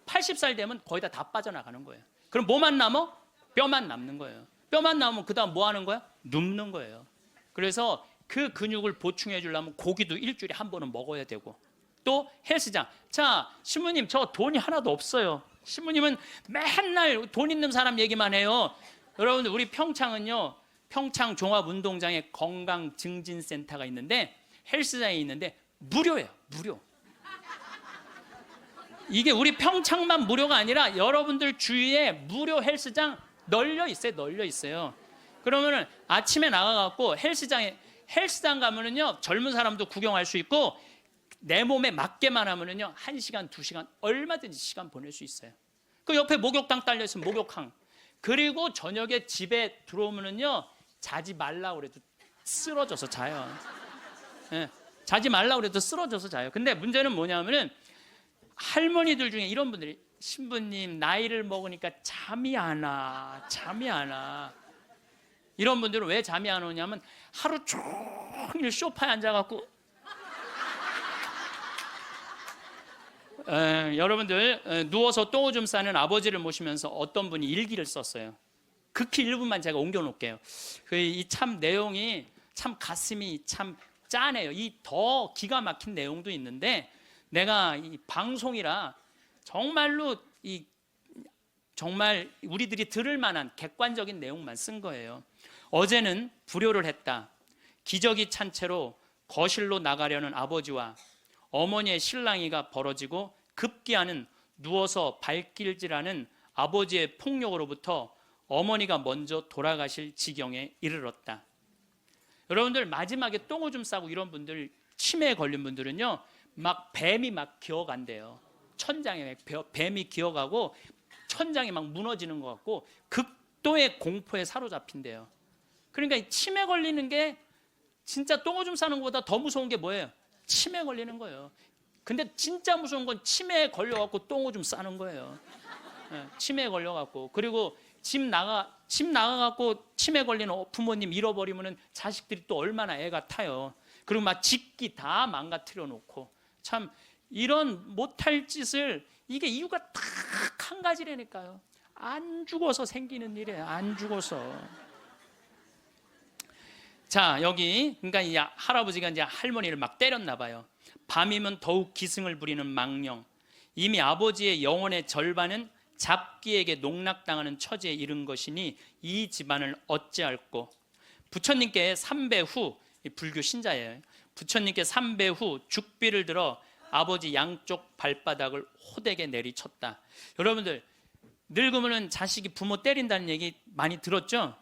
80살 되면 거의 다 빠져나가는 거예요. 그럼 뭐만 남아? 뼈만 남는 거예요. 뼈만 남으면 그 다음 뭐 하는 거야? 눕는 거예요. 그래서 그 근육을 보충해 주려면 고기도 일주일에 한 번은 먹어야 되고 또 헬스장. 자, 신부님 저 돈이 하나도 없어요. 신부님은 맨날 돈 있는 사람 얘기만 해요. 여러분들 우리 평창은요 평창 종합운동장에 건강증진센터가 있는데 헬스장이 있는데 무료예요. 무료. 이게 우리 평창만 무료가 아니라 여러분들 주위에 무료 헬스장 널려 있어요. 그러면은 아침에 나가갖고 헬스장 가면은요 젊은 사람도 구경할 수 있고 내 몸에 맞게만 하면은요 1시간, 2시간 얼마든지 시간 보낼 수 있어요. 그 옆에 목욕탕 딸려 있으면 목욕탕. 그리고 저녁에 집에 들어오면은요 자지 말라고 그래도 쓰러져서 자요. 네, 자지 말라고 그래도 쓰러져서 자요. 근데 문제는 뭐냐면은 할머니들 중에 이런 분들이 신부님 나이를 먹으니까 잠이 안 와. 이런 분들은 왜 잠이 안 오냐면 하루 종일 소파에 앉아갖고 여러분들 누워서 똥오줌 싸는 아버지를 모시면서 어떤 분이 일기를 썼어요. 극히 일부만 제가 옮겨놓을게요. 이 참 내용이 참 가슴이 참 짠해요. 이 더 기가 막힌 내용도 있는데 내가 이 방송이라 정말로 정말 우리들이 들을 만한 객관적인 내용만 쓴 거예요. 어제는 불효를 했다. 기저귀 찬 채로 거실로 나가려는 아버지와 어머니의 실랑이가 벌어지고 급기야는 누워서 발길질하는 아버지의 폭력으로부터 어머니가 먼저 돌아가실 지경에 이르렀다. 여러분들 마지막에 똥오줌 싸고 이런 분들 치매에 걸린 분들은요 막 뱀이 막 기어간대요. 천장에 뱀이 기어가고 천장이 막 무너지는 것 같고 극도의 공포에 사로잡힌대요. 그러니까 치매 걸리는 게 진짜 똥오줌 싸는 것보다 더 무서운 게 뭐예요? 치매 걸리는 거예요. 근데 진짜 무서운 건 치매에 걸려갖고 똥오줌 싸는 거예요. 치매에 걸려갖고 그리고 집 집 나가갖고 치매 걸리는 부모님 잃어버리면은 자식들이 또 얼마나 애가 타요. 그리고 막 직기 다 망가뜨려 놓고 참 이런 못할 짓을 이게 이유가 딱 한 가지라니까요. 안 죽어서 생기는 일이에요. 안 죽어서. 자, 여기 그러니까 이 할아버지가 이제 할머니를 막 때렸나 봐요. 밤이면 더욱 기승을 부리는 망령. 이미 아버지의 영혼의 절반은 잡귀에게 농락당하는 처지에 이른 것이니 이 집안을 어찌할꼬. 부처님께 3배 후, 불교 신자예요. 부처님께 3배 후 죽비를 들어 아버지 양쪽 발바닥을 호되게 내리쳤다. 여러분들 늙으면 자식이 부모 때린다는 얘기 많이 들었죠?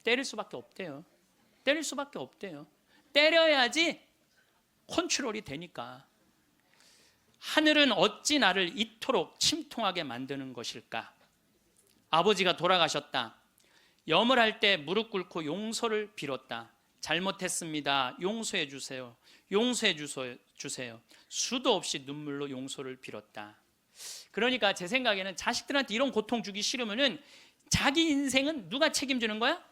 때릴 수밖에 없대요. 때릴 수밖에 없대요. 때려야지 컨트롤이 되니까. 하늘은 어찌 나를 이토록 침통하게 만드는 것일까? 아버지가 돌아가셨다. 염을 할 때 무릎 꿇고 용서를 빌었다. 잘못했습니다. 용서해 주세요. 용서해 주세요. 수도 없이 눈물로 용서를 빌었다. 그러니까 제 생각에는 자식들한테 이런 고통 주기 싫으면은 자기 인생은 누가 책임지는 거야?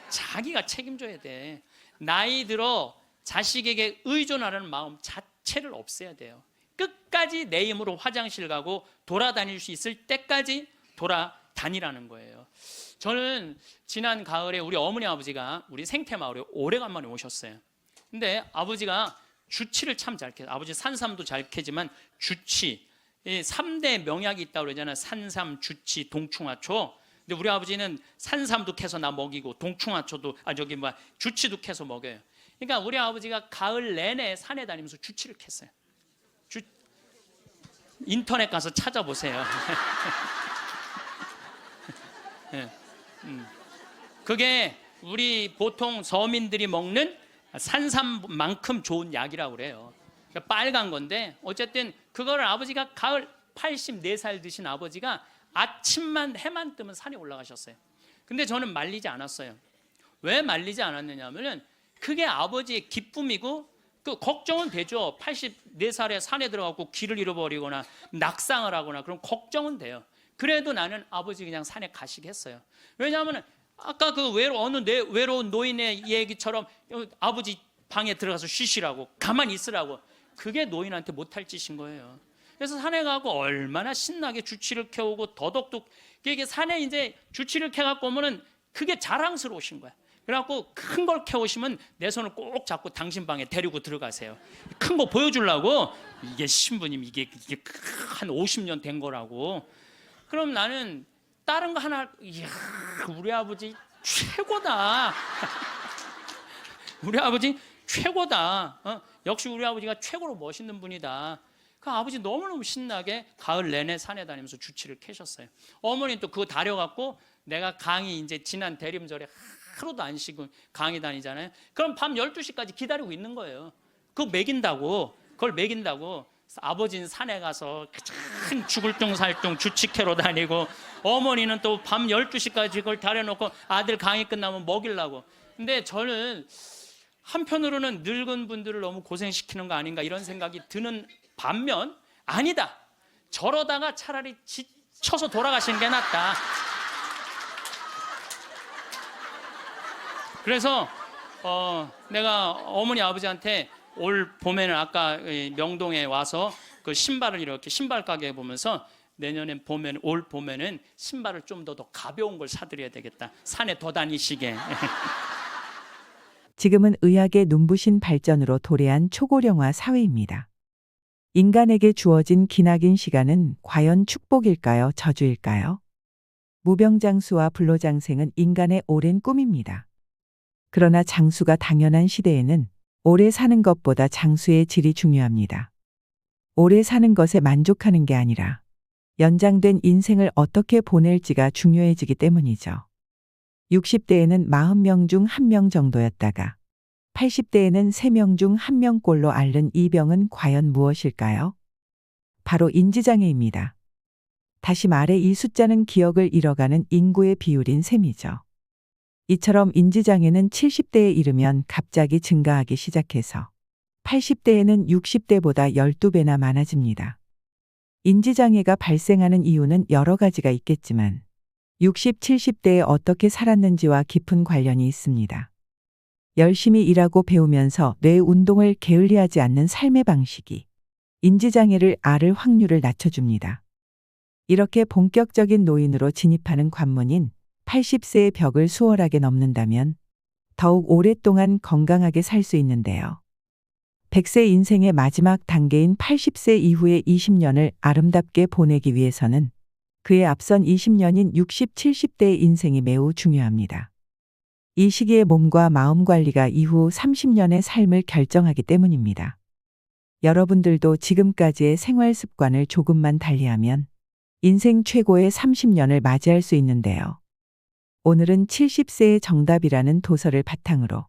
자기가 책임져야 돼. 나이 들어 자식에게 의존하는 마음 자체를 없애야 돼요. 끝까지 내 힘으로 화장실 가고 돌아다닐 수 있을 때까지 돌아다니라는 거예요. 저는 지난 가을에 우리 어머니 아버지가 우리 생태마을에 오래간만에 오셨어요. 근데 아버지가 주치를 참 잘 캐요. 아버지 산삼도 잘 캐지만 주치, 3대 명약이 있다고 그러잖아요. 산삼, 주치, 동충하초. 근데 우리 아버지는 산삼도 캐서 나 먹이고 동충하초도 주치도 캐서 먹여요. 그러니까 우리 아버지가 가을 내내 산에 다니면서 주치를 캤어요. 인터넷 가서 찾아보세요. 네. 그게 우리 보통 서민들이 먹는 산삼만큼 좋은 약이라고 그래요. 그러니까 빨간 건데 어쨌든 그거를 아버지가 가을 84살 드신 아버지가 아침만 해만 뜨면 산에 올라가셨어요. 근데 저는 말리지 않았어요. 왜 말리지 않았느냐 하면은 그게 아버지의 기쁨이고 그 걱정은 되죠. 84살에 산에 들어가고 길을 잃어버리거나 낙상을 하거나 그럼 걱정은 돼요. 그래도 나는 아버지 그냥 산에 가시게 했어요. 왜냐하면 아까 그 외로운 노인의 얘기처럼 아버지 방에 들어가서 쉬시라고 가만히 있으라고 그게 노인한테 못할 짓인 거예요. 그래서 산에 가고 얼마나 신나게 주치를 캐오고 더덕도 이게 산에 이제 주치를 캐갖고 오면은 그게 자랑스러우신 거야. 그래갖고 큰 걸 캐오시면 내 손을 꼭 잡고 당신 방에 데리고 들어가세요. 큰 거 보여주려고 이게 신부님 이게 한 50년 된 거라고. 그럼 나는 다른 거 하나 이야 우리 아버지 최고다. 우리 아버지 최고다. 역시 우리 아버지가 최고로 멋있는 분이다. 그 아버지 너무너무 신나게 가을 내내 산에 다니면서 주치를 캐셨어요. 어머니는 또 그거 다려갖고 내가 강의 이제 지난 대림절에 하루도 안 쉬고 강의 다니잖아요. 그럼 밤 12시까지 기다리고 있는 거예요. 그거 먹인다고. 그걸 먹인다고. 아버지는 산에 가서 참 죽을 둥 살 둥 주치캐로 다니고 어머니는 또 밤 12시까지 그걸 다려놓고 아들 강의 끝나면 먹이려고. 근데 저는 한편으로는 늙은 분들을 너무 고생시키는 거 아닌가 이런 생각이 드는 반면 아니다. 저러다가 차라리 지쳐서 돌아가시는 게 낫다. 그래서 내가 어머니 아버지한테 올 봄에는 아까 명동에 와서 그 신발을 이렇게 신발 가게에 보면서 내년엔 올 봄에는 신발을 좀 더 가벼운 걸 사드려야 되겠다. 산에 더 다니시게. 지금은 의학의 눈부신 발전으로 도래한 초고령화 사회입니다. 인간에게 주어진 기나긴 시간은 과연 축복일까요? 저주일까요? 무병장수와 불로장생은 인간의 오랜 꿈입니다. 그러나 장수가 당연한 시대에는 오래 사는 것보다 장수의 질이 중요합니다. 오래 사는 것에 만족하는 게 아니라 연장된 인생을 어떻게 보낼지가 중요해지기 때문이죠. 60대에는 40명 중 1명 정도였다가 80대에는 3명 중 1명꼴로 앓는 이 병은 과연 무엇일까요? 바로 인지장애입니다. 다시 말해 이 숫자는 기억을 잃어가는 인구의 비율인 셈이죠. 이처럼 인지장애는 70대에 이르면 갑자기 증가하기 시작해서 80대에는 60대보다 12배나 많아집니다. 인지장애가 발생하는 이유는 여러 가지가 있겠지만 60, 70대에 어떻게 살았는지와 깊은 관련이 있습니다. 열심히 일하고 배우면서 뇌 운동을 게을리하지 않는 삶의 방식이 인지장애를 앓을 확률을 낮춰줍니다. 이렇게 본격적인 노인으로 진입하는 관문인 80세의 벽을 수월하게 넘는다면 더욱 오랫동안 건강하게 살 수 있는데요. 100세 인생의 마지막 단계인 80세 이후의 20년을 아름답게 보내기 위해서는 그에 앞선 20년인 60, 70대의 인생이 매우 중요합니다. 이 시기의 몸과 마음 관리가 이후 30년의 삶을 결정하기 때문입니다. 여러분들도 지금까지의 생활 습관을 조금만 달리하면 인생 최고의 30년을 맞이할 수 있는데요. 오늘은 70세의 정답이라는 도서를 바탕으로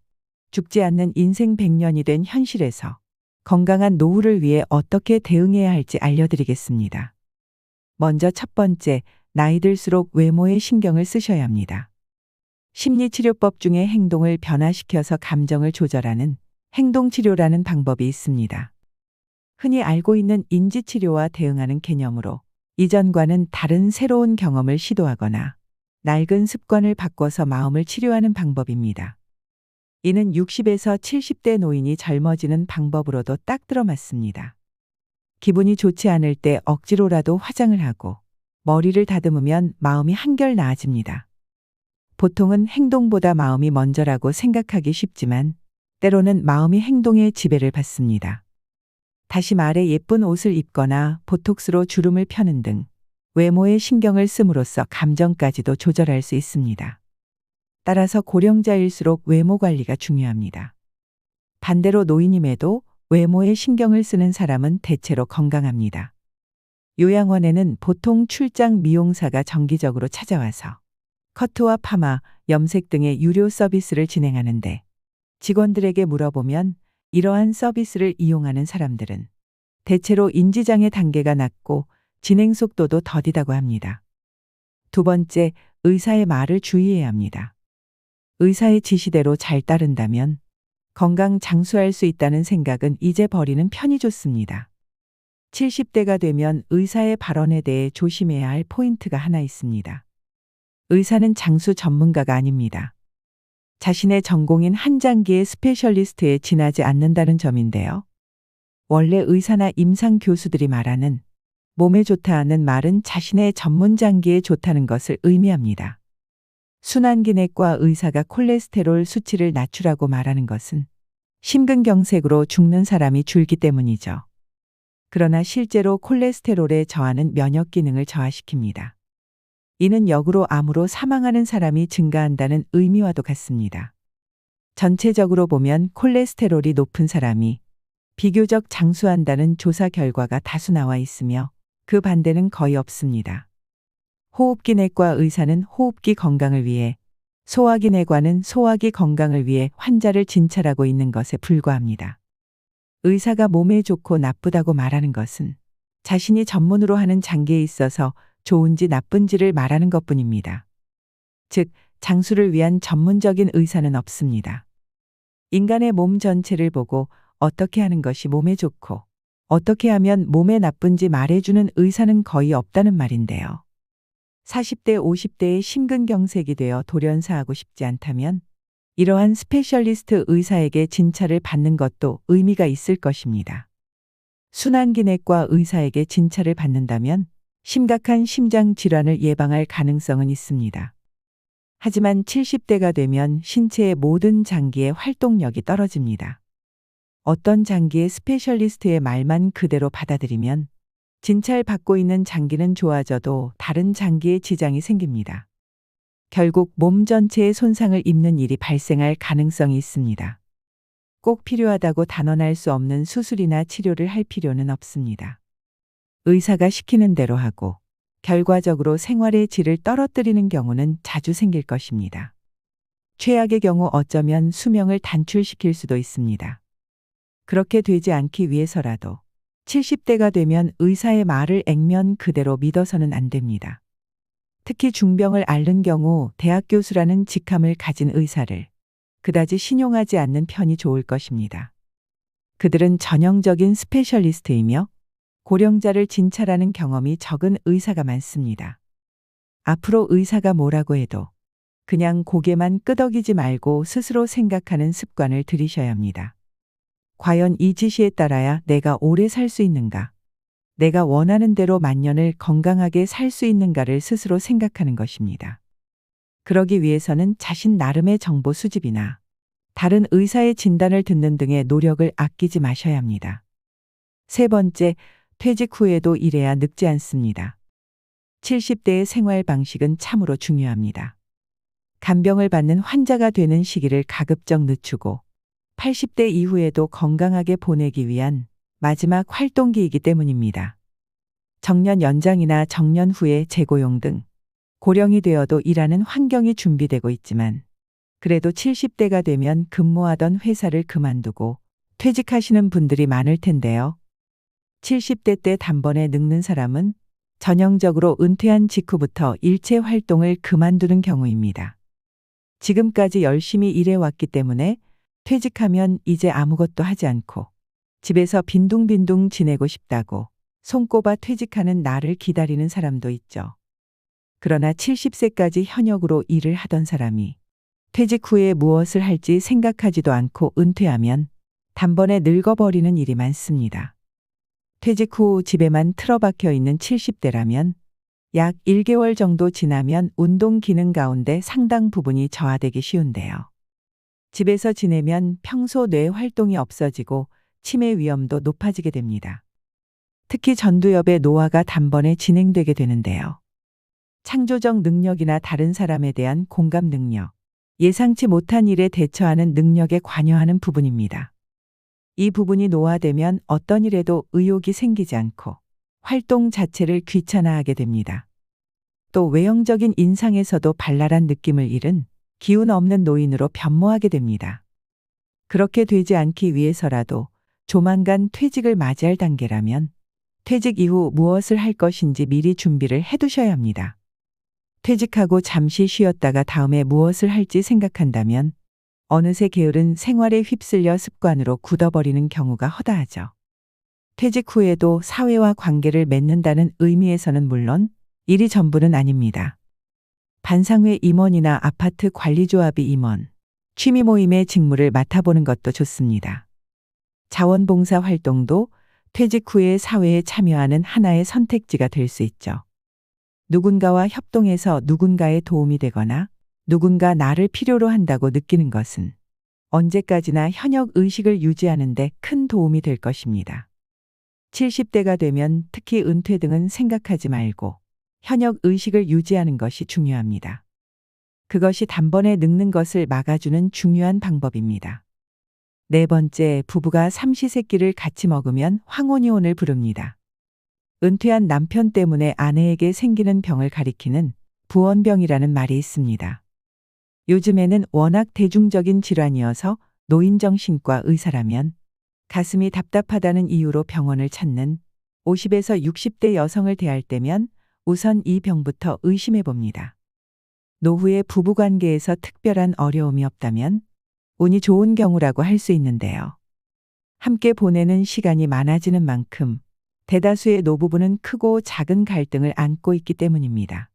죽지 않는 인생 100년이 된 현실에서 건강한 노후를 위해 어떻게 대응해야 할지 알려드리겠습니다. 먼저 첫 번째, 나이 들수록 외모에 신경을 쓰셔야 합니다. 심리치료법 중에 행동을 변화시켜서 감정을 조절하는 행동치료라는 방법이 있습니다. 흔히 알고 있는 인지치료와 대응하는 개념으로 이전과는 다른 새로운 경험을 시도하거나 낡은 습관을 바꿔서 마음을 치료하는 방법입니다. 이는 60에서 70대 노인이 젊어지는 방법으로도 딱 들어맞습니다. 기분이 좋지 않을 때 억지로라도 화장을 하고 머리를 다듬으면 마음이 한결 나아집니다. 보통은 행동보다 마음이 먼저라고 생각하기 쉽지만 때로는 마음이 행동의 지배를 받습니다. 다시 말해 예쁜 옷을 입거나 보톡스로 주름을 펴는 등 외모에 신경을 씀으로써 감정까지도 조절할 수 있습니다. 따라서 고령자일수록 외모 관리가 중요합니다. 반대로 노인임에도 외모에 신경을 쓰는 사람은 대체로 건강합니다. 요양원에는 보통 출장 미용사가 정기적으로 찾아와서 커트와 파마, 염색 등의 유료 서비스를 진행하는데 직원들에게 물어보면 이러한 서비스를 이용하는 사람들은 대체로 인지장애 단계가 낮고 진행 속도도 더디다고 합니다. 두 번째, 의사의 말을 주의해야 합니다. 의사의 지시대로 잘 따른다면 건강 장수할 수 있다는 생각은 이제 버리는 편이 좋습니다. 70대가 되면 의사의 발언에 대해 조심해야 할 포인트가 하나 있습니다. 의사는 장수 전문가가 아닙니다. 자신의 전공인 한 장기의 스페셜리스트에 지나지 않는다는 점인데요. 원래 의사나 임상 교수들이 말하는 몸에 좋다는 말은 자신의 전문 장기에 좋다는 것을 의미합니다. 순환기내과 의사가 콜레스테롤 수치를 낮추라고 말하는 것은 심근경색으로 죽는 사람이 줄기 때문이죠. 그러나 실제로 콜레스테롤의 저하는 면역 기능을 저하시킵니다. 이는 역으로 암으로 사망하는 사람이 증가한다는 의미와도 같습니다. 전체적으로 보면 콜레스테롤이 높은 사람이 비교적 장수한다는 조사 결과가 다수 나와 있으며 그 반대는 거의 없습니다. 호흡기내과 의사는 호흡기 건강을 위해, 소화기내과는 소화기 건강을 위해 환자를 진찰하고 있는 것에 불과합니다. 의사가 몸에 좋고 나쁘다고 말하는 것은 자신이 전문으로 하는 장기에 있어서 좋은지 나쁜지를 말하는 것뿐입니다. 즉, 장수를 위한 전문적인 의사는 없습니다. 인간의 몸 전체를 보고 어떻게 하는 것이 몸에 좋고 어떻게 하면 몸에 나쁜지 말해주는 의사는 거의 없다는 말인데요. 40대, 50대의 심근경색이 되어 돌연사하고 싶지 않다면 이러한 스페셜리스트 의사에게 진찰을 받는 것도 의미가 있을 것입니다. 순환기내과 의사에게 진찰을 받는다면 심각한 심장 질환을 예방할 가능성은 있습니다. 하지만 70대가 되면 신체의 모든 장기의 활동력이 떨어집니다. 어떤 장기의 스페셜리스트의 말만 그대로 받아들이면 진찰받고 있는 장기는 좋아져도 다른 장기에 지장이 생깁니다. 결국 몸 전체에 손상을 입는 일이 발생할 가능성이 있습니다. 꼭 필요하다고 단언할 수 없는 수술이나 치료를 할 필요는 없습니다. 의사가 시키는 대로 하고 결과적으로 생활의 질을 떨어뜨리는 경우는 자주 생길 것입니다. 최악의 경우 어쩌면 수명을 단출시킬 수도 있습니다. 그렇게 되지 않기 위해서라도 70대가 되면 의사의 말을 액면 그대로 믿어서는 안 됩니다. 특히 중병을 앓는 경우 대학 교수라는 직함을 가진 의사를 그다지 신용하지 않는 편이 좋을 것입니다. 그들은 전형적인 스페셜리스트이며 고령자를 진찰하는 경험이 적은 의사가 많습니다. 앞으로 의사가 뭐라고 해도 그냥 고개만 끄덕이지 말고 스스로 생각하는 습관을 들이셔야 합니다. 과연 이 지시에 따라야 내가 오래 살 수 있는가? 내가 원하는 대로 만년을 건강하게 살 수 있는가를 스스로 생각하는 것입니다. 그러기 위해서는 자신 나름의 정보 수집이나 다른 의사의 진단을 듣는 등의 노력을 아끼지 마셔야 합니다. 세 번째, 퇴직 후에도 일해야 늙지 않습니다. 70대의 생활 방식은 참으로 중요합니다. 간병을 받는 환자가 되는 시기를 가급적 늦추고 80대 이후에도 건강하게 보내기 위한 마지막 활동기이기 때문입니다. 정년 연장이나 정년 후에 재고용 등 고령이 되어도 일하는 환경이 준비되고 있지만 그래도 70대가 되면 근무하던 회사를 그만두고 퇴직하시는 분들이 많을 텐데요. 70대 때 단번에 늙는 사람은 전형적으로 은퇴한 직후부터 일체 활동을 그만두는 경우입니다. 지금까지 열심히 일해왔기 때문에 퇴직하면 이제 아무것도 하지 않고 집에서 빈둥빈둥 지내고 싶다고 손꼽아 퇴직하는 날을 기다리는 사람도 있죠. 그러나 70세까지 현역으로 일을 하던 사람이 퇴직 후에 무엇을 할지 생각하지도 않고 은퇴하면 단번에 늙어버리는 일이 많습니다. 퇴직 후 집에만 틀어박혀 있는 70대라면 약 1개월 정도 지나면 운동 기능 가운데 상당 부분이 저하되기 쉬운데요. 집에서 지내면 평소 뇌 활동이 없어지고 치매 위험도 높아지게 됩니다. 특히 전두엽의 노화가 단번에 진행되게 되는데요. 창조적 능력이나 다른 사람에 대한 공감 능력, 예상치 못한 일에 대처하는 능력에 관여하는 부분입니다. 이 부분이 노화되면 어떤 일에도 의욕이 생기지 않고 활동 자체를 귀찮아하게 됩니다. 또 외형적인 인상에서도 발랄한 느낌을 잃은 기운 없는 노인으로 변모하게 됩니다. 그렇게 되지 않기 위해서라도 조만간 퇴직을 맞이할 단계라면 퇴직 이후 무엇을 할 것인지 미리 준비를 해두셔야 합니다. 퇴직하고 잠시 쉬었다가 다음에 무엇을 할지 생각한다면 어느새 게으른 생활에 휩쓸려 습관으로 굳어버리는 경우가 허다하죠. 퇴직 후에도 사회와 관계를 맺는다는 의미에서는 물론 일이 전부는 아닙니다. 반상회 임원이나 아파트 관리조합이 임원, 취미 모임의 직무를 맡아보는 것도 좋습니다. 자원봉사 활동도 퇴직 후에 사회에 참여하는 하나의 선택지가 될 수 있죠. 누군가와 협동해서 누군가의 도움이 되거나 누군가 나를 필요로 한다고 느끼는 것은 언제까지나 현역 의식을 유지하는 데 큰 도움이 될 것입니다. 70대가 되면 특히 은퇴 등은 생각하지 말고 현역 의식을 유지하는 것이 중요합니다. 그것이 단번에 늙는 것을 막아주는 중요한 방법입니다. 네 번째, 부부가 삼시세끼를 같이 먹으면 황혼이혼을 부릅니다. 은퇴한 남편 때문에 아내에게 생기는 병을 가리키는 부원병이라는 말이 있습니다. 요즘에는 워낙 대중적인 질환이어서 노인정신과 의사라면 가슴이 답답하다는 이유로 병원을 찾는 50에서 60대 여성을 대할 때면 우선 이 병부터 의심해 봅니다. 노후의 부부관계에서 특별한 어려움이 없다면 운이 좋은 경우라고 할 수 있는데요. 함께 보내는 시간이 많아지는 만큼 대다수의 노부부는 크고 작은 갈등을 안고 있기 때문입니다.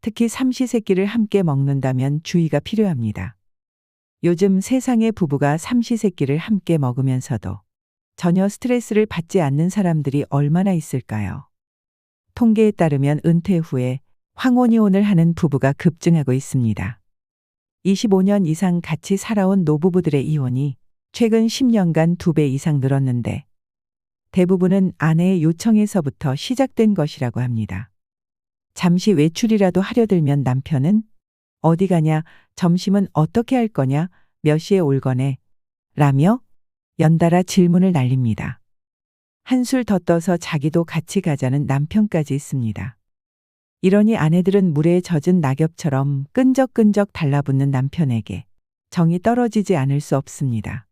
특히 삼시세끼를 함께 먹는다면 주의가 필요합니다. 요즘 세상의 부부가 삼시세끼를 함께 먹으면서도 전혀 스트레스를 받지 않는 사람들이 얼마나 있을까요? 통계에 따르면 은퇴 후에 황혼이혼을 하는 부부가 급증하고 있습니다. 25년 이상 같이 살아온 노부부들의 이혼이 최근 10년간 2배 이상 늘었는데 대부분은 아내의 요청에서부터 시작된 것이라고 합니다. 잠시 외출이라도 하려 들면 남편은 어디 가냐, 점심은 어떻게 할 거냐, 몇 시에 올 거네, 라며 연달아 질문을 날립니다. 한술 더 떠서 자기도 같이 가자는 남편까지 있습니다. 이러니 아내들은 물에 젖은 낙엽처럼 끈적끈적 달라붙는 남편에게 정이 떨어지지 않을 수 없습니다.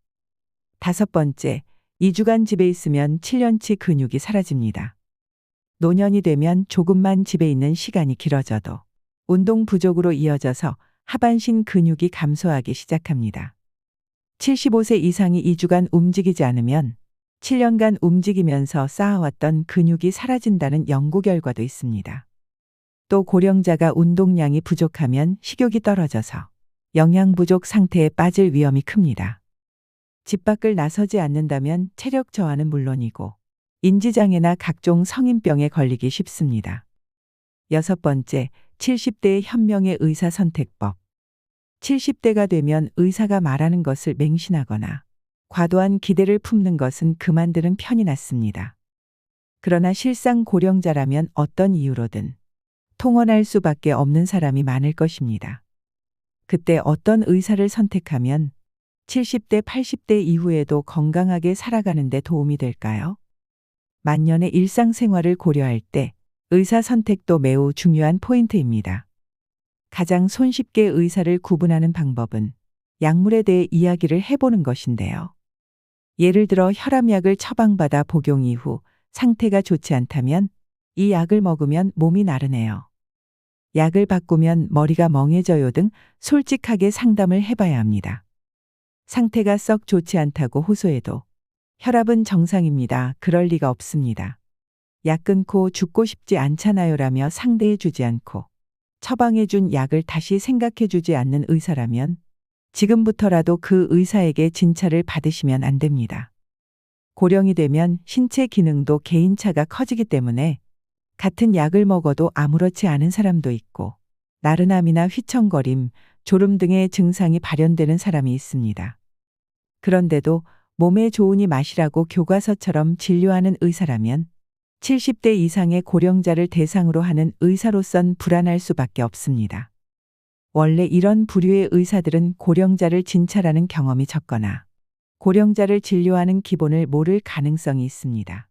다섯 번째, 2주간 집에 있으면 7년치 근육이 사라집니다. 노년이 되면 조금만 집에 있는 시간이 길어져도 운동 부족으로 이어져서 하반신 근육이 감소하기 시작합니다. 75세 이상이 2주간 움직이지 않으면 7년간 움직이면서 쌓아왔던 근육이 사라진다는 연구 결과도 있습니다. 또 고령자가 운동량이 부족하면 식욕이 떨어져서 영양 부족 상태에 빠질 위험이 큽니다. 집 밖을 나서지 않는다면 체력 저하는 물론이고 인지장애나 각종 성인병에 걸리기 쉽습니다. 6번째, 70대의 현명의 의사 선택법. 70대가 되면 의사가 말하는 것을 맹신하거나 과도한 기대를 품는 것은 그만두는 편이 낫습니다. 그러나 실상 고령자라면 어떤 이유로든 통원할 수밖에 없는 사람이 많을 것입니다. 그때 어떤 의사를 선택하면 70대, 80대 이후에도 건강하게 살아가는 데 도움이 될까요? 만년의 일상생활을 고려할 때 의사 선택도 매우 중요한 포인트입니다. 가장 손쉽게 의사를 구분하는 방법은 약물에 대해 이야기를 해보는 것인데요. 예를 들어 혈압약을 처방받아 복용 이후 상태가 좋지 않다면 이 약을 먹으면 몸이 나른해요. 약을 바꾸면 머리가 멍해져요 등 솔직하게 상담을 해봐야 합니다. 상태가 썩 좋지 않다고 호소해도 혈압은 정상입니다. 그럴 리가 없습니다. 약 끊고 죽고 싶지 않잖아요라며 상대해 주지 않고 처방해 준 약을 다시 생각해 주지 않는 의사라면 지금부터라도 그 의사에게 진찰을 받으시면 안 됩니다. 고령이 되면 신체 기능도 개인차가 커지기 때문에 같은 약을 먹어도 아무렇지 않은 사람도 있고 나른함이나 휘청거림, 졸음 등의 증상이 발현되는 사람이 있습니다. 그런데도 몸에 좋으니 마시라고 교과서처럼 진료하는 의사라면 70대 이상의 고령자를 대상으로 하는 의사로선 불안할 수밖에 없습니다. 원래 이런 부류의 의사들은 고령자를 진찰하는 경험이 적거나 고령자를 진료하는 기본을 모를 가능성이 있습니다.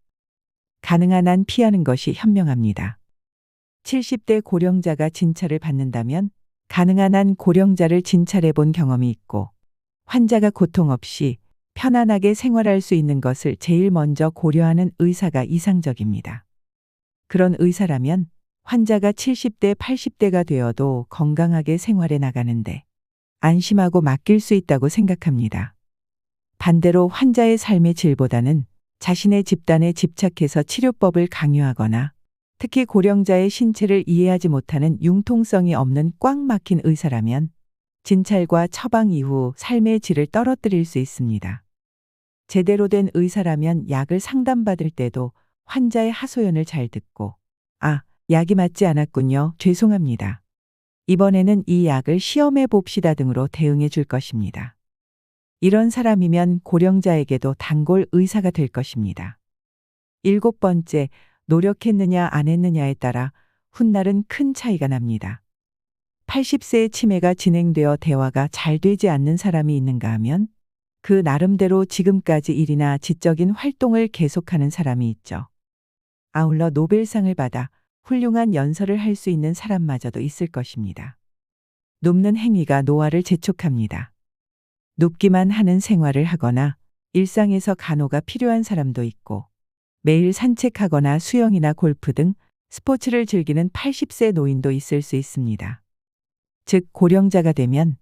가능한 한 피하는 것이 현명합니다. 70대 고령자가 진찰을 받는다면 가능한 한 고령자를 진찰해 본 경험이 있고 환자가 고통 없이 편안하게 생활할 수 있는 것을 제일 먼저 고려하는 의사가 이상적입니다. 그런 의사라면 환자가 70대, 80대가 되어도 건강하게 생활해 나가는데 안심하고 맡길 수 있다고 생각합니다. 반대로 환자의 삶의 질보다는 자신의 집단에 집착해서 치료법을 강요하거나 특히 고령자의 신체를 이해하지 못하는 융통성이 없는 꽉 막힌 의사라면 진찰과 처방 이후 삶의 질을 떨어뜨릴 수 있습니다. 제대로 된 의사라면 약을 상담받을 때도 환자의 하소연을 잘 듣고 약이 맞지 않았군요. 죄송합니다. 이번에는 이 약을 시험해 봅시다 등으로 대응해 줄 것입니다. 이런 사람이면 고령자에게도 단골 의사가 될 것입니다. 7번째, 노력했느냐 안 했느냐에 따라 훗날은 큰 차이가 납니다. 80세의 치매가 진행되어 대화가 잘 되지 않는 사람이 있는가 하면 그 나름대로 지금까지 일이나 지적인 활동을 계속하는 사람이 있죠. 아울러 노벨상을 받아 훌륭한 연설을 할 수 있는 사람마저도 있을 것입니다. 눕는 행위가 노화를 재촉합니다. 눕기만 하는 생활을 하거나 일상에서 간호가 필요한 사람도 있고 매일 산책하거나 수영이나 골프 등 스포츠를 즐기는 80세 노인도 있을 수 있습니다. 즉 고령자가 되면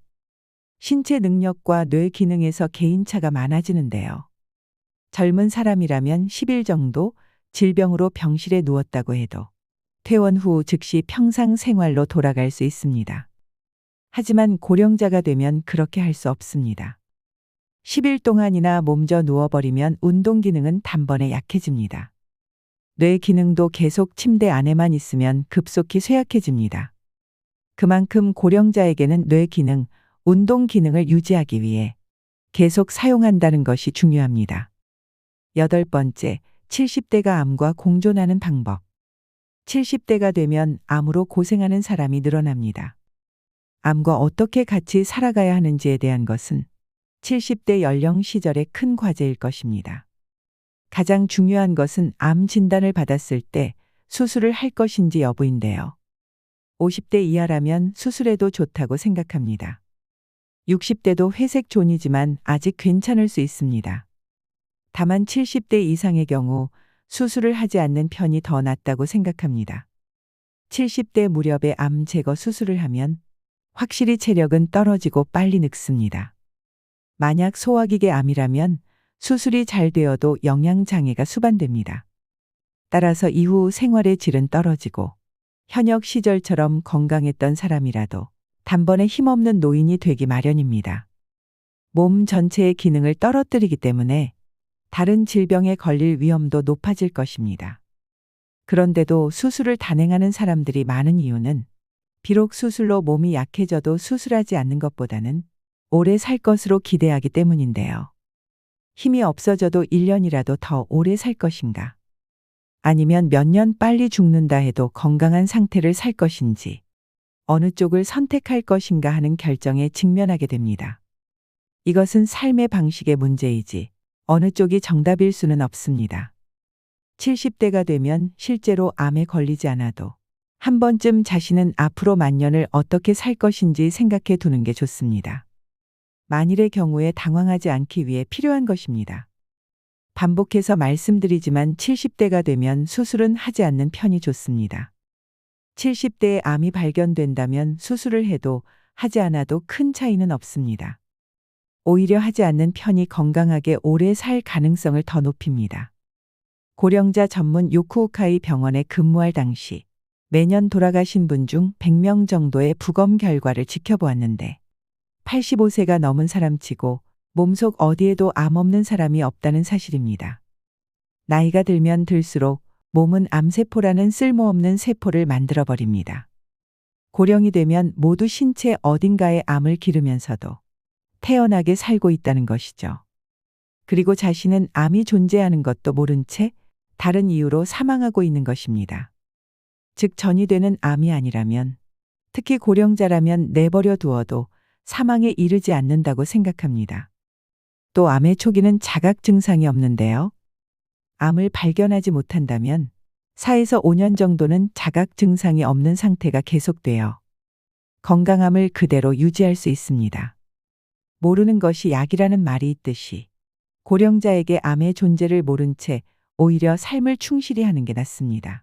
신체 능력과 뇌 기능에서 개인차가 많아지는데요. 젊은 사람이라면 10일 정도 질병으로 병실에 누웠다고 해도 퇴원 후 즉시 평상 생활로 돌아갈 수 있습니다. 하지만 고령자가 되면 그렇게 할 수 없습니다. 10일 동안이나 몸져 누워버리면 운동 기능은 단번에 약해집니다. 뇌 기능도 계속 침대 안에만 있으면 급속히 쇠약해집니다. 그만큼 고령자에게는 뇌 기능, 운동 기능을 유지하기 위해 계속 사용한다는 것이 중요합니다. 8번째, 70대가 암과 공존하는 방법. 70대가 되면 암으로 고생하는 사람이 늘어납니다. 암과 어떻게 같이 살아가야 하는지에 대한 것은 70대 연령 시절의 큰 과제일 것입니다. 가장 중요한 것은 암 진단을 받았을 때 수술을 할 것인지 여부인데요. 50대 이하라면 수술해도 좋다고 생각합니다. 60대도 회색 존이지만 아직 괜찮을 수 있습니다. 다만 70대 이상의 경우 수술을 하지 않는 편이 더 낫다고 생각합니다. 70대 무렵에 암 제거 수술을 하면 확실히 체력은 떨어지고 빨리 늙습니다. 만약 소화기계 암이라면 수술이 잘 되어도 영양장애가 수반됩니다. 따라서 이후 생활의 질은 떨어지고 현역 시절처럼 건강했던 사람이라도 단번에 힘없는 노인이 되기 마련입니다. 몸 전체의 기능을 떨어뜨리기 때문에 다른 질병에 걸릴 위험도 높아질 것입니다. 그런데도 수술을 단행하는 사람들이 많은 이유는 비록 수술로 몸이 약해져도 수술하지 않는 것보다는 오래 살 것으로 기대하기 때문인데요. 힘이 없어져도 1년이라도 더 오래 살 것인가? 아니면 몇 년 빨리 죽는다 해도 건강한 상태를 살 것인지 어느 쪽을 선택할 것인가 하는 결정에 직면하게 됩니다. 이것은 삶의 방식의 문제이지 어느 쪽이 정답일 수는 없습니다. 70대가 되면 실제로 암에 걸리지 않아도 한 번쯤 자신은 앞으로 만년을 어떻게 살 것인지 생각해 두는 게 좋습니다. 만일의 경우에 당황하지 않기 위해 필요한 것입니다. 반복해서 말씀드리지만 70대가 되면 수술은 하지 않는 편이 좋습니다. 70대에 암이 발견된다면 수술을 해도 하지 않아도 큰 차이는 없습니다. 오히려 하지 않는 편이 건강하게 오래 살 가능성을 더 높입니다. 고령자 전문 요쿠오카이 병원에 근무할 당시 매년 돌아가신 분 중 100명 정도의 부검 결과를 지켜보았는데 85세가 넘은 사람치고 몸속 어디에도 암 없는 사람이 없다는 사실입니다. 나이가 들면 들수록 몸은 암세포라는 쓸모없는 세포를 만들어버립니다. 고령이 되면 모두 신체 어딘가에 암을 기르면서도 태연하게 살고 있다는 것이죠. 그리고 자신은 암이 존재하는 것도 모른 채 다른 이유로 사망하고 있는 것입니다. 즉 전이되는 암이 아니라면, 특히 고령자라면 내버려 두어도 사망에 이르지 않는다고 생각합니다. 또 암의 초기는 자각 증상이 없는데요. 암을 발견하지 못한다면 4에서 5년 정도는 자각 증상이 없는 상태가 계속되어 건강함을 그대로 유지할 수 있습니다. 모르는 것이 약이라는 말이 있듯이 고령자에게 암의 존재를 모른 채 오히려 삶을 충실히 하는 게 낫습니다.